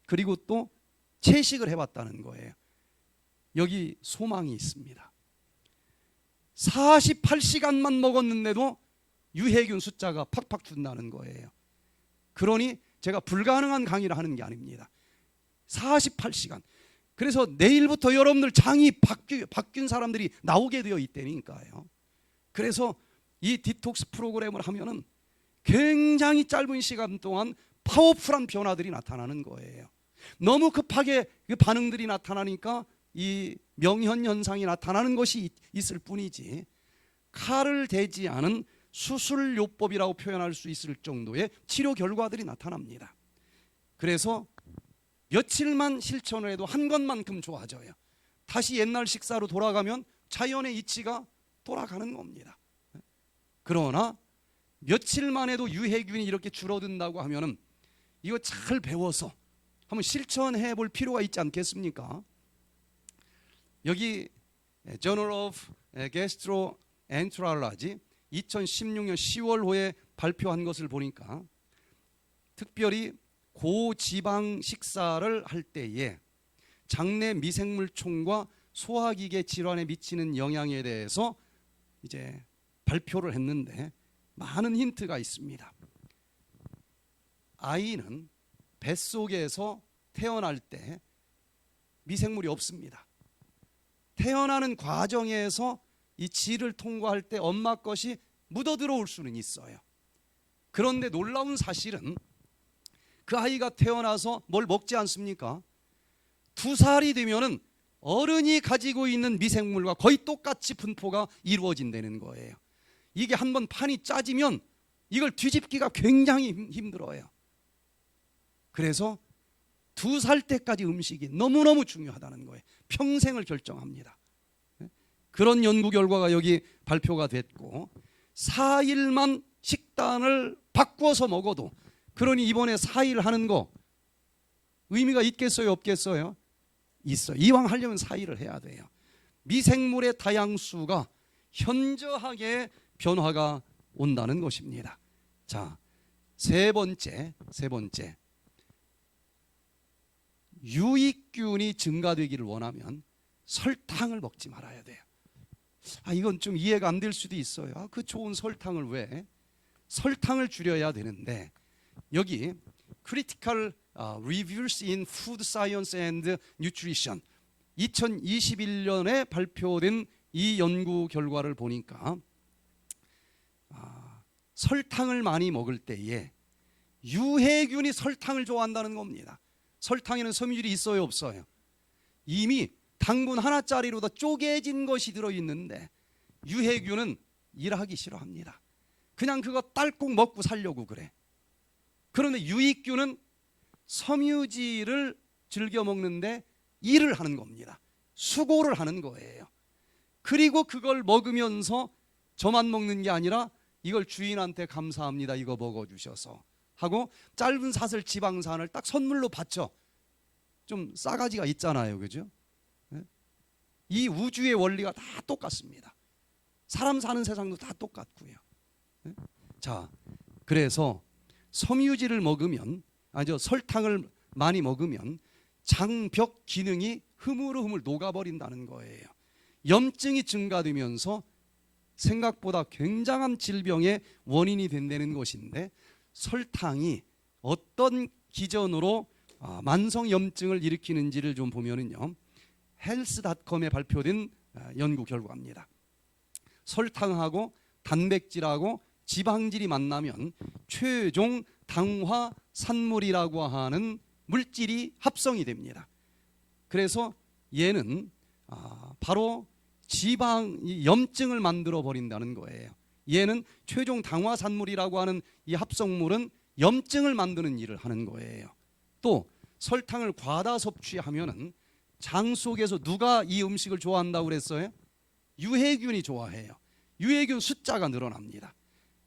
그리고 또 채식을 해봤다는 거예요. 여기 소망이 있습니다. 48시간만 먹었는데도 유해균 숫자가 팍팍 준다는 거예요. 그러니 제가 불가능한 강의를 하는 게 아닙니다. 48시간. 그래서 내일부터 여러분들 장이 바뀐 사람들이 나오게 되어 있다니까요. 그래서 이 디톡스 프로그램을 하면은 굉장히 짧은 시간 동안 파워풀한 변화들이 나타나는 거예요. 너무 급하게 그 반응들이 나타나니까 이 명현 현상이 나타나는 것이 있을 뿐이지, 칼을 대지 않은 수술요법이라고 표현할 수 있을 정도의 치료 결과들이 나타납니다. 그래서 며칠만 실천을 해도 한 것만큼 좋아져요. 다시 옛날 식사로 돌아가면 자연의 이치가 돌아가는 겁니다. 그러나 며칠만 해도 유해균이 이렇게 줄어든다고 하면은 이거 잘 배워서 한번 실천해 볼 필요가 있지 않겠습니까? 여기 Journal of Gastroenterology 2016년 10월호에 발표한 것을 보니까 특별히 고지방 식사를 할 때에 장내 미생물총과 소화기계 질환에 미치는 영향에 대해서 이제 발표를 했는데 많은 힌트가 있습니다. 아이는 뱃속에서 태어날 때 미생물이 없습니다. 태어나는 과정에서 이 질을 통과할 때 엄마 것이 묻어 들어올 수는 있어요. 그런데 놀라운 사실은 그 아이가 태어나서 뭘 먹지 않습니까? 2살이 되면은 어른이 가지고 있는 미생물과 거의 똑같이 분포가 이루어진다는 거예요. 이게 한번 판이 짜지면 이걸 뒤집기가 굉장히 힘들어요. 그래서 2살 때까지 음식이 너무너무 중요하다는 거예요. 평생을 결정합니다. 그런 연구 결과가 여기 발표가 됐고, 4일만 식단을 바꿔서 먹어도, 그러니 이번에 4일 하는 거 의미가 있겠어요, 없겠어요? 있어요. 이왕 하려면 4일을 해야 돼요. 미생물의 다양수가 현저하게 변화가 온다는 것입니다. 자, 세 번째. 유익균이 증가되기를 원하면 설탕을 먹지 말아야 돼요. 이건 좀 이해가 안 될 수도 있어요. 그 좋은 설탕을 왜? 설탕을 줄여야 되는데, 여기 Critical Reviews in Food Science and Nutrition 2021년에 발표된 이 연구 결과를 보니까 설탕을 많이 먹을 때에 유해균이 설탕을 좋아한다는 겁니다. 설탕에는 섬유질이 있어요, 없어요? 이미 당분 하나짜리로다 쪼개진 것이 들어있는데 유해균은 일하기 싫어합니다. 그냥 그거 딸꾹 먹고 살려고 그래. 그런데 유익균은 섬유질을 즐겨 먹는데 일을 하는 겁니다. 수고를 하는 거예요. 그리고 그걸 먹으면서 저만 먹는 게 아니라 이걸 주인한테 감사합니다, 이거 먹어주셔서 하고 짧은 사슬 지방산을 딱 선물로 바쳐. 좀 싸가지가 있잖아요, 그죠? 이 우주의 원리가 다 똑같습니다. 사람 사는 세상도 다 똑같고요. 자, 그래서 섬유질을 먹으면, 설탕을 많이 먹으면 장벽 기능이 흐물흐물 녹아버린다는 거예요. 염증이 증가되면서 생각보다 굉장한 질병의 원인이 된다는 것인데, 설탕이 어떤 기전으로 만성염증을 일으키는지를 좀 보면은요, 헬스닷컴에 발표된 연구 결과입니다. 설탕하고 단백질하고 지방질이 만나면 최종 당화산물이라고 하는 물질이 합성이 됩니다. 그래서 얘는 바로 지방 염증을 만들어 버린다는 거예요. 얘는 최종 당화산물이라고 하는 이 합성물은 염증을 만드는 일을 하는 거예요. 또 설탕을 과다 섭취하면은 장 속에서 누가 이 음식을 좋아한다고 그랬어요? 유해균이 좋아해요. 유해균 숫자가 늘어납니다.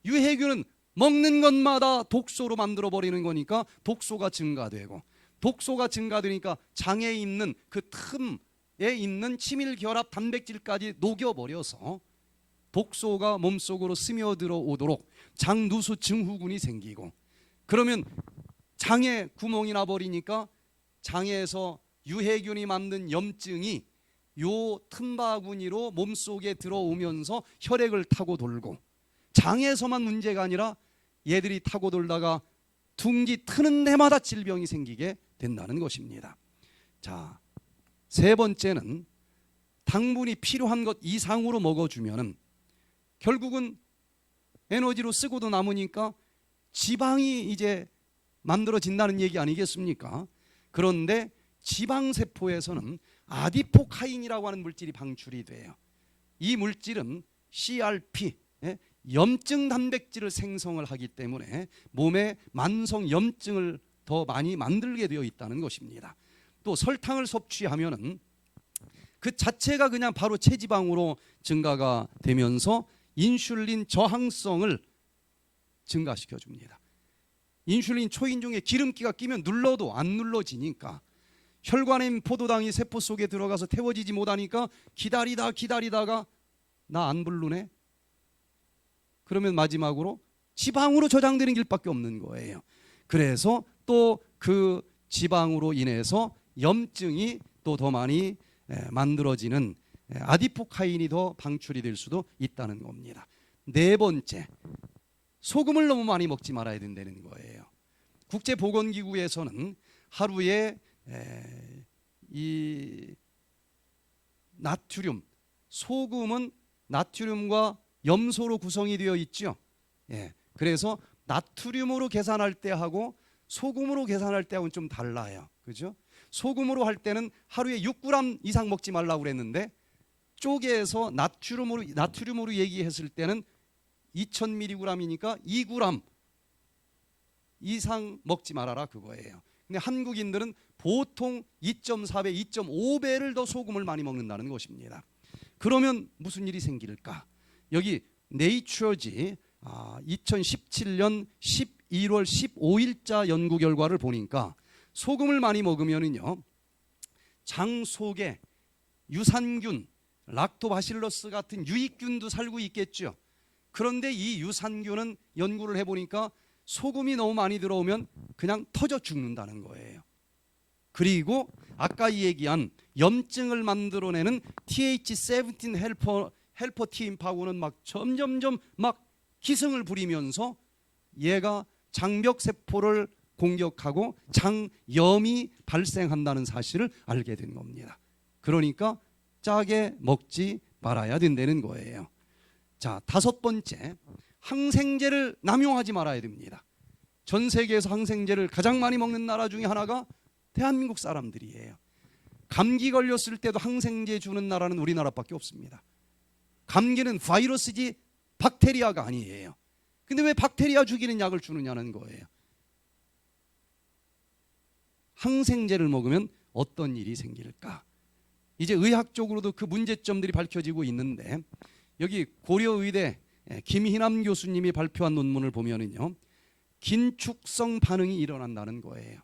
유해균은 먹는 것마다 독소로 만들어 버리는 거니까 독소가 증가되고, 독소가 증가되니까 장에 있는 그 틈에 있는 치밀 결합 단백질까지 녹여버려서 독소가 몸속으로 스며들어 오도록 장누수 증후군이 생기고, 그러면 장에 구멍이 나버리니까 장에서 유해균이 만든 염증이 요 틈바구니로 몸속에 들어오면서 혈액을 타고 돌고, 장에서만 문제가 아니라 얘들이 타고 돌다가 둥지 트는 데마다 질병이 생기게 된다는 것입니다. 자, 세 번째는 당분이 필요한 것 이상으로 먹어주면은 결국은 에너지로 쓰고도 남으니까 지방이 이제 만들어진다는 얘기 아니겠습니까? 그런데 지방세포에서는 아디포카인이라고 하는 물질이 방출이 돼요. 이 물질은 CRP, 염증 단백질을 생성을 하기 때문에 몸에 만성 염증을 더 많이 만들게 되어 있다는 것입니다. 또 설탕을 섭취하면은 그 자체가 그냥 바로 체지방으로 증가가 되면서 인슐린 저항성을 증가시켜 줍니다. 인슐린 초인종에 기름기가 끼면 눌러도 안 눌러지니까, 혈관에 있는 포도당이 세포 속에 들어가서 태워지지 못하니까 기다리다가 나 안 부르네. 그러면 마지막으로 지방으로 저장되는 길밖에 없는 거예요. 그래서 또 그 지방으로 인해서 염증이 또 더 많이 만들어지는 아디포카인이 더 방출이 될 수도 있다는 겁니다. 네 번째, 소금을 너무 많이 먹지 말아야 된다는 거예요. 국제보건기구에서는 하루에 이 나트륨, 소금은 나트륨과 염소로 구성이 되어 있죠. 그래서 나트륨으로 계산할 때하고 소금으로 계산할 때하고는 좀 달라요. 그죠? 소금으로 할 때는 하루에 6g 이상 먹지 말라고 그랬는데, 쪼개서 나트륨으로 얘기했을 때는 2000mg이니까 2g 이상 먹지 말아라 그거예요. 근데 한국인들은 보통 2.4배, 2.5배를 더 소금을 많이 먹는다는 것입니다. 그러면 무슨 일이 생길까? 여기 네이처지 2017년 11월 15일자 연구 결과를 보니까 소금을 많이 먹으면은요, 장 속에 유산균, 락토바실러스 같은 유익균도 살고 있겠죠. 그런데 이 유산균은 연구를 해보니까 소금이 너무 많이 들어오면 그냥 터져 죽는다는 거예요. 그리고 아까 얘기한 염증을 만들어내는 TH17 헬퍼 T임파고는 막 점점점 막 기승을 부리면서 얘가 장벽 세포를 공격하고 장염이 발생한다는 사실을 알게 된 겁니다. 그러니까 짜게 먹지 말아야 된다는 거예요. 자, 다섯 번째, 항생제를 남용하지 말아야 됩니다. 전 세계에서 항생제를 가장 많이 먹는 나라 중에 하나가 대한민국 사람들이에요. 감기 걸렸을 때도 항생제 주는 나라는 우리나라밖에 없습니다. 감기는 바이러스지 박테리아가 아니에요. 근데 왜 박테리아 죽이는 약을 주느냐는 거예요. 항생제를 먹으면 어떤 일이 생길까? 이제 의학적으로도 그 문제점들이 밝혀지고 있는데, 여기 고려의대 김희남 교수님이 발표한 논문을 보면은요, 긴축성 반응이 일어난다는 거예요.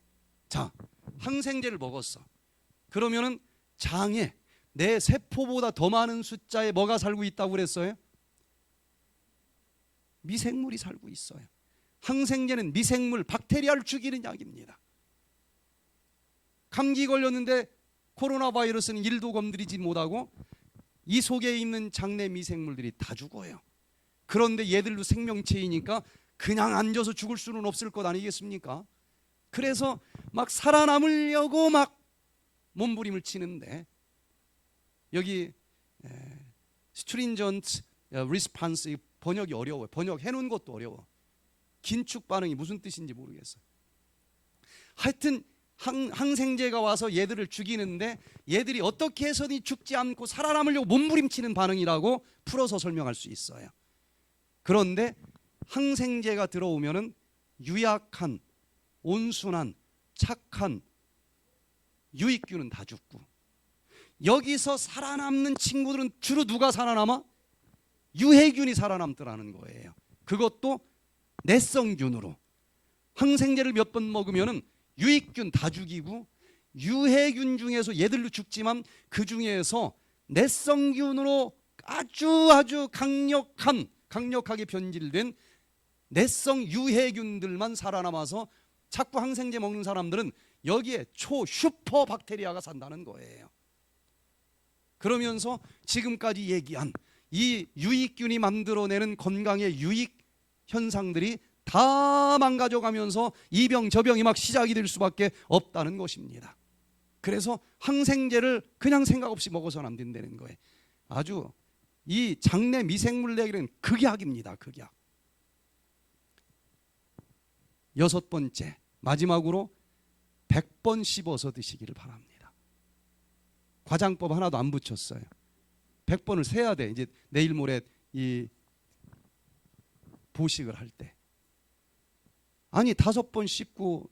자, 항생제를 먹었어. 그러면은 장에 내 세포보다 더 많은 숫자의 뭐가 살고 있다고 그랬어요? 미생물이 살고 있어요. 항생제는 미생물, 박테리아를 죽이는 약입니다. 감기 걸렸는데 코로나 바이러스는 일도 건드리지 못하고 이 속에 있는 장내 미생물들이 다 죽어요. 그런데 얘들도 생명체이니까 그냥 앉아서 죽을 수는 없을 것 아니겠습니까? 그래서 막 살아남으려고 막 몸부림을 치는데, 여기 stringent response 번역이 어려워요. 번역해 놓은 것도 어려워. 긴축 반응이 무슨 뜻인지 모르겠어요. 하여튼 항생제가 와서 얘들을 죽이는데 얘들이 어떻게 해서든 죽지 않고 살아남으려고 몸부림치는 반응이라고 풀어서 설명할 수 있어요. 그런데 항생제가 들어오면은 유약한, 온순한, 착한 유익균은 다 죽고, 여기서 살아남는 친구들은 주로 누가 살아남아? 유해균이 살아남더라는 거예요. 그것도 내성균으로. 항생제를 몇 번 먹으면은 유익균 다 죽이고, 유해균 중에서 얘들도 죽지만 그 중에서 내성균으로 아주 강력하게 변질된 내성 유해균들만 살아남아서 자꾸 항생제 먹는 사람들은 여기에 슈퍼 박테리아가 산다는 거예요. 그러면서 지금까지 얘기한 이 유익균이 만들어내는 건강의 유익 현상들이 다 망가져가면서 이 병 저 병이 막 시작이 될 수밖에 없다는 것입니다. 그래서 항생제를 그냥 생각 없이 먹어서는 안 된다는 거예요. 아주 이 장내 미생물 내기는 극약입니다. 극약. 6번째, 마지막으로 100번 씹어서 드시기를 바랍니다. 과장법 하나도 안 붙였어요. 100번을 세야 돼. 이제 내일 모레 이 보식을 할 때. 아니 5번 씹고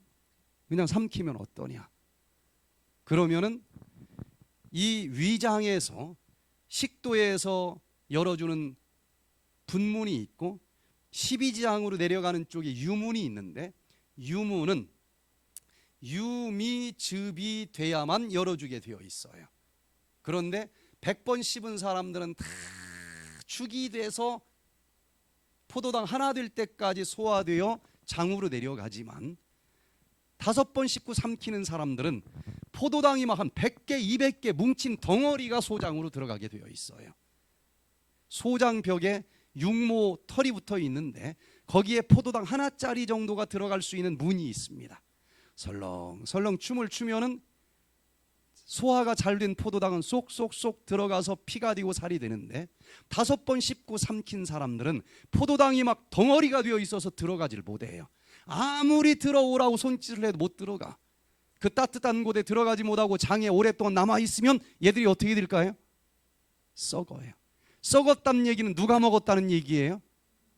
그냥 삼키면 어떠냐. 그러면은 이 위장에서 식도에서 열어주는 분문이 있고 십이지장으로 내려가는 쪽에 유문이 있는데, 유문은 유미즙이 돼야만 열어주게 되어 있어요. 그런데 100번 씹은 사람들은 다 죽이 돼서 포도당 하나 될 때까지 소화되어 장으로 내려가지만, 5번 씹고 삼키는 사람들은 포도당이 막 한 100개, 200개 뭉친 덩어리가 소장으로 들어가게 되어 있어요. 소장벽에 육모 털이 붙어 있는데 거기에 포도당 하나짜리 정도가 들어갈 수 있는 문이 있습니다. 설렁설렁 춤을 추면은 소화가 잘 된 포도당은 쏙쏙쏙 들어가서 피가 되고 살이 되는데, 5번 씹고 삼킨 사람들은 포도당이 막 덩어리가 되어 있어서 들어가질 못해요. 아무리 들어오라고 손짓을 해도 못 들어가. 그 따뜻한 곳에 들어가지 못하고 장에 오랫동안 남아있으면 얘들이 어떻게 될까요? 썩어요. 썩었다는 얘기는 누가 먹었다는 얘기예요?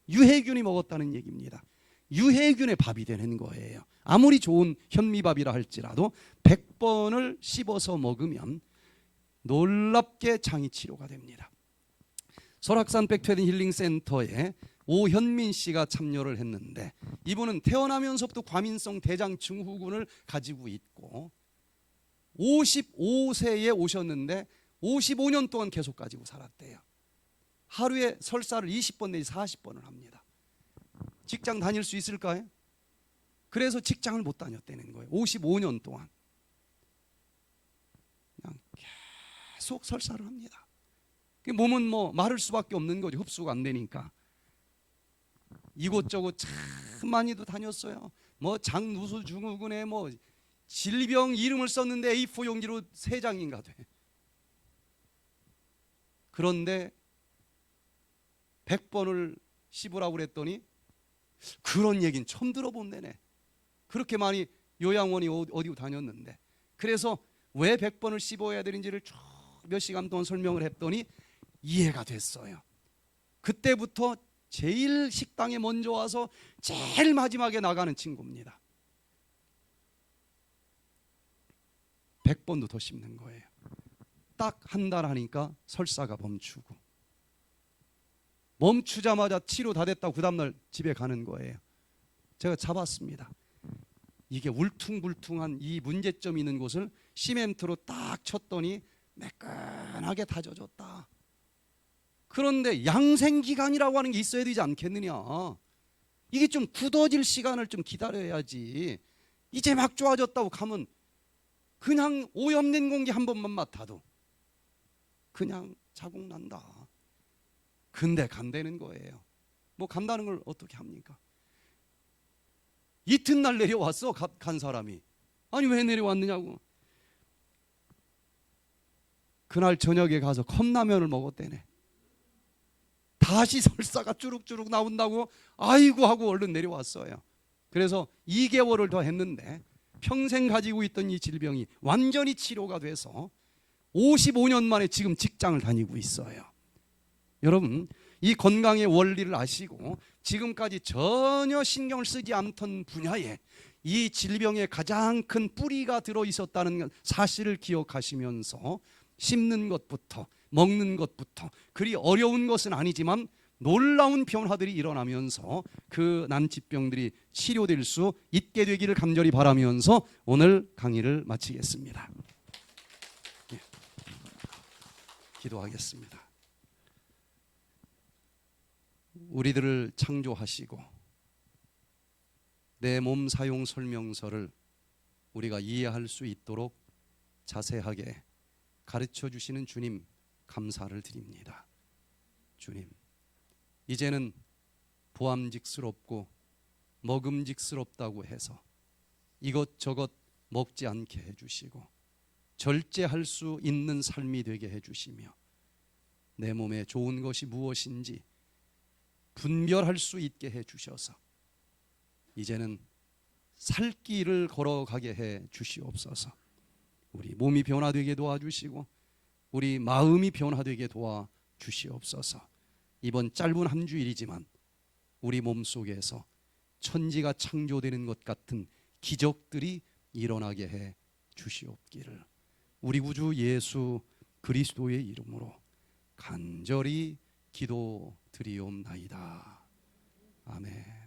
유해균이 먹었다는 얘기입니다. 유해균의 밥이 되는 거예요. 아무리 좋은 현미밥이라 할지라도 100번을 씹어서 먹으면 놀랍게 장이 치료가 됩니다. 설악산 백투헤드 힐링센터에 오현민 씨가 참여를 했는데, 이분은 태어나면서부터 과민성 대장 증후군을 가지고 있고 55세에 오셨는데 55년 동안 계속 가지고 살았대요. 하루에 설사를 20번 내지 40번을 합니다. 직장 다닐 수 있을까요? 그래서 직장을 못 다녔다는 거예요. 55년 동안 그냥 계속 설사를 합니다. 몸은 뭐 마를 수밖에 없는 거죠. 흡수가 안 되니까. 이곳저곳 참 많이도 다녔어요. 뭐 장누수 증후군에 뭐 질병 이름을 썼는데 A4 용지로 3장인가 돼. 그런데 100번을 씹으라고 그랬더니 그런 얘기는 처음 들어본다네. 그렇게 많이 요양원이 어디로 다녔는데. 그래서 왜 100번을 씹어야 되는지를 쭉 몇 시간 동안 설명을 했더니 이해가 됐어요. 그때부터 제일 식당에 먼저 와서 제일 마지막에 나가는 친구입니다. 100번도 더 씹는 거예요. 딱 한 달 하니까 설사가 멈추고, 멈추자마자 치료 다 됐다고 그 다음날 집에 가는 거예요. 제가 잡았습니다. 이게 울퉁불퉁한 이 문제점 있는 곳을 시멘트로 딱 쳤더니 매끈하게 다져졌다. 그런데 양생기간이라고 하는 게 있어야 되지 않겠느냐. 이게 좀 굳어질 시간을 좀 기다려야지. 이제 막 좋아졌다고 가면 그냥 오염된 공기 한 번만 맡아도 그냥 자국 난다. 근데 간다는 거예요. 뭐 간다는 걸 어떻게 합니까? 이튿날 내려왔어. 간 사람이. 아니 왜 내려왔느냐고. 그날 저녁에 가서 컵라면을 먹었대네. 다시 설사가 주룩주룩 나온다고 아이고 하고 얼른 내려왔어요. 그래서 2개월을 더 했는데 평생 가지고 있던 이 질병이 완전히 치료가 돼서 55년 만에 지금 직장을 다니고 있어요. 여러분, 이 건강의 원리를 아시고 지금까지 전혀 신경을 쓰지 않던 분야에 이 질병의 가장 큰 뿌리가 들어 있었다는 사실을 기억하시면서 씹는 것부터 먹는 것부터 그리 어려운 것은 아니지만 놀라운 변화들이 일어나면서 그 난치병들이 치료될 수 있게 되기를 간절히 바라면서 오늘 강의를 마치겠습니다. 예. 기도하겠습니다. 우리들을 창조하시고 내 몸 사용 설명서를 우리가 이해할 수 있도록 자세하게 가르쳐 주시는 주님 감사를 드립니다. 주님, 이제는 보암직스럽고 먹음직스럽다고 해서 이것저것 먹지 않게 해주시고 절제할 수 있는 삶이 되게 해주시며 내 몸에 좋은 것이 무엇인지 분별할 수 있게 해주셔서 이제는 살 길을 걸어가게 해 주시옵소서. 우리 몸이 변화되게 도와주시고 우리 마음이 변화되게 도와주시옵소서. 이번 짧은 한 주일이지만 우리 몸속에서 천지가 창조되는 것 같은 기적들이 일어나게 해 주시옵기를 우리 구주 예수 그리스도의 이름으로 간절히 기도드리옵나이다. 아멘.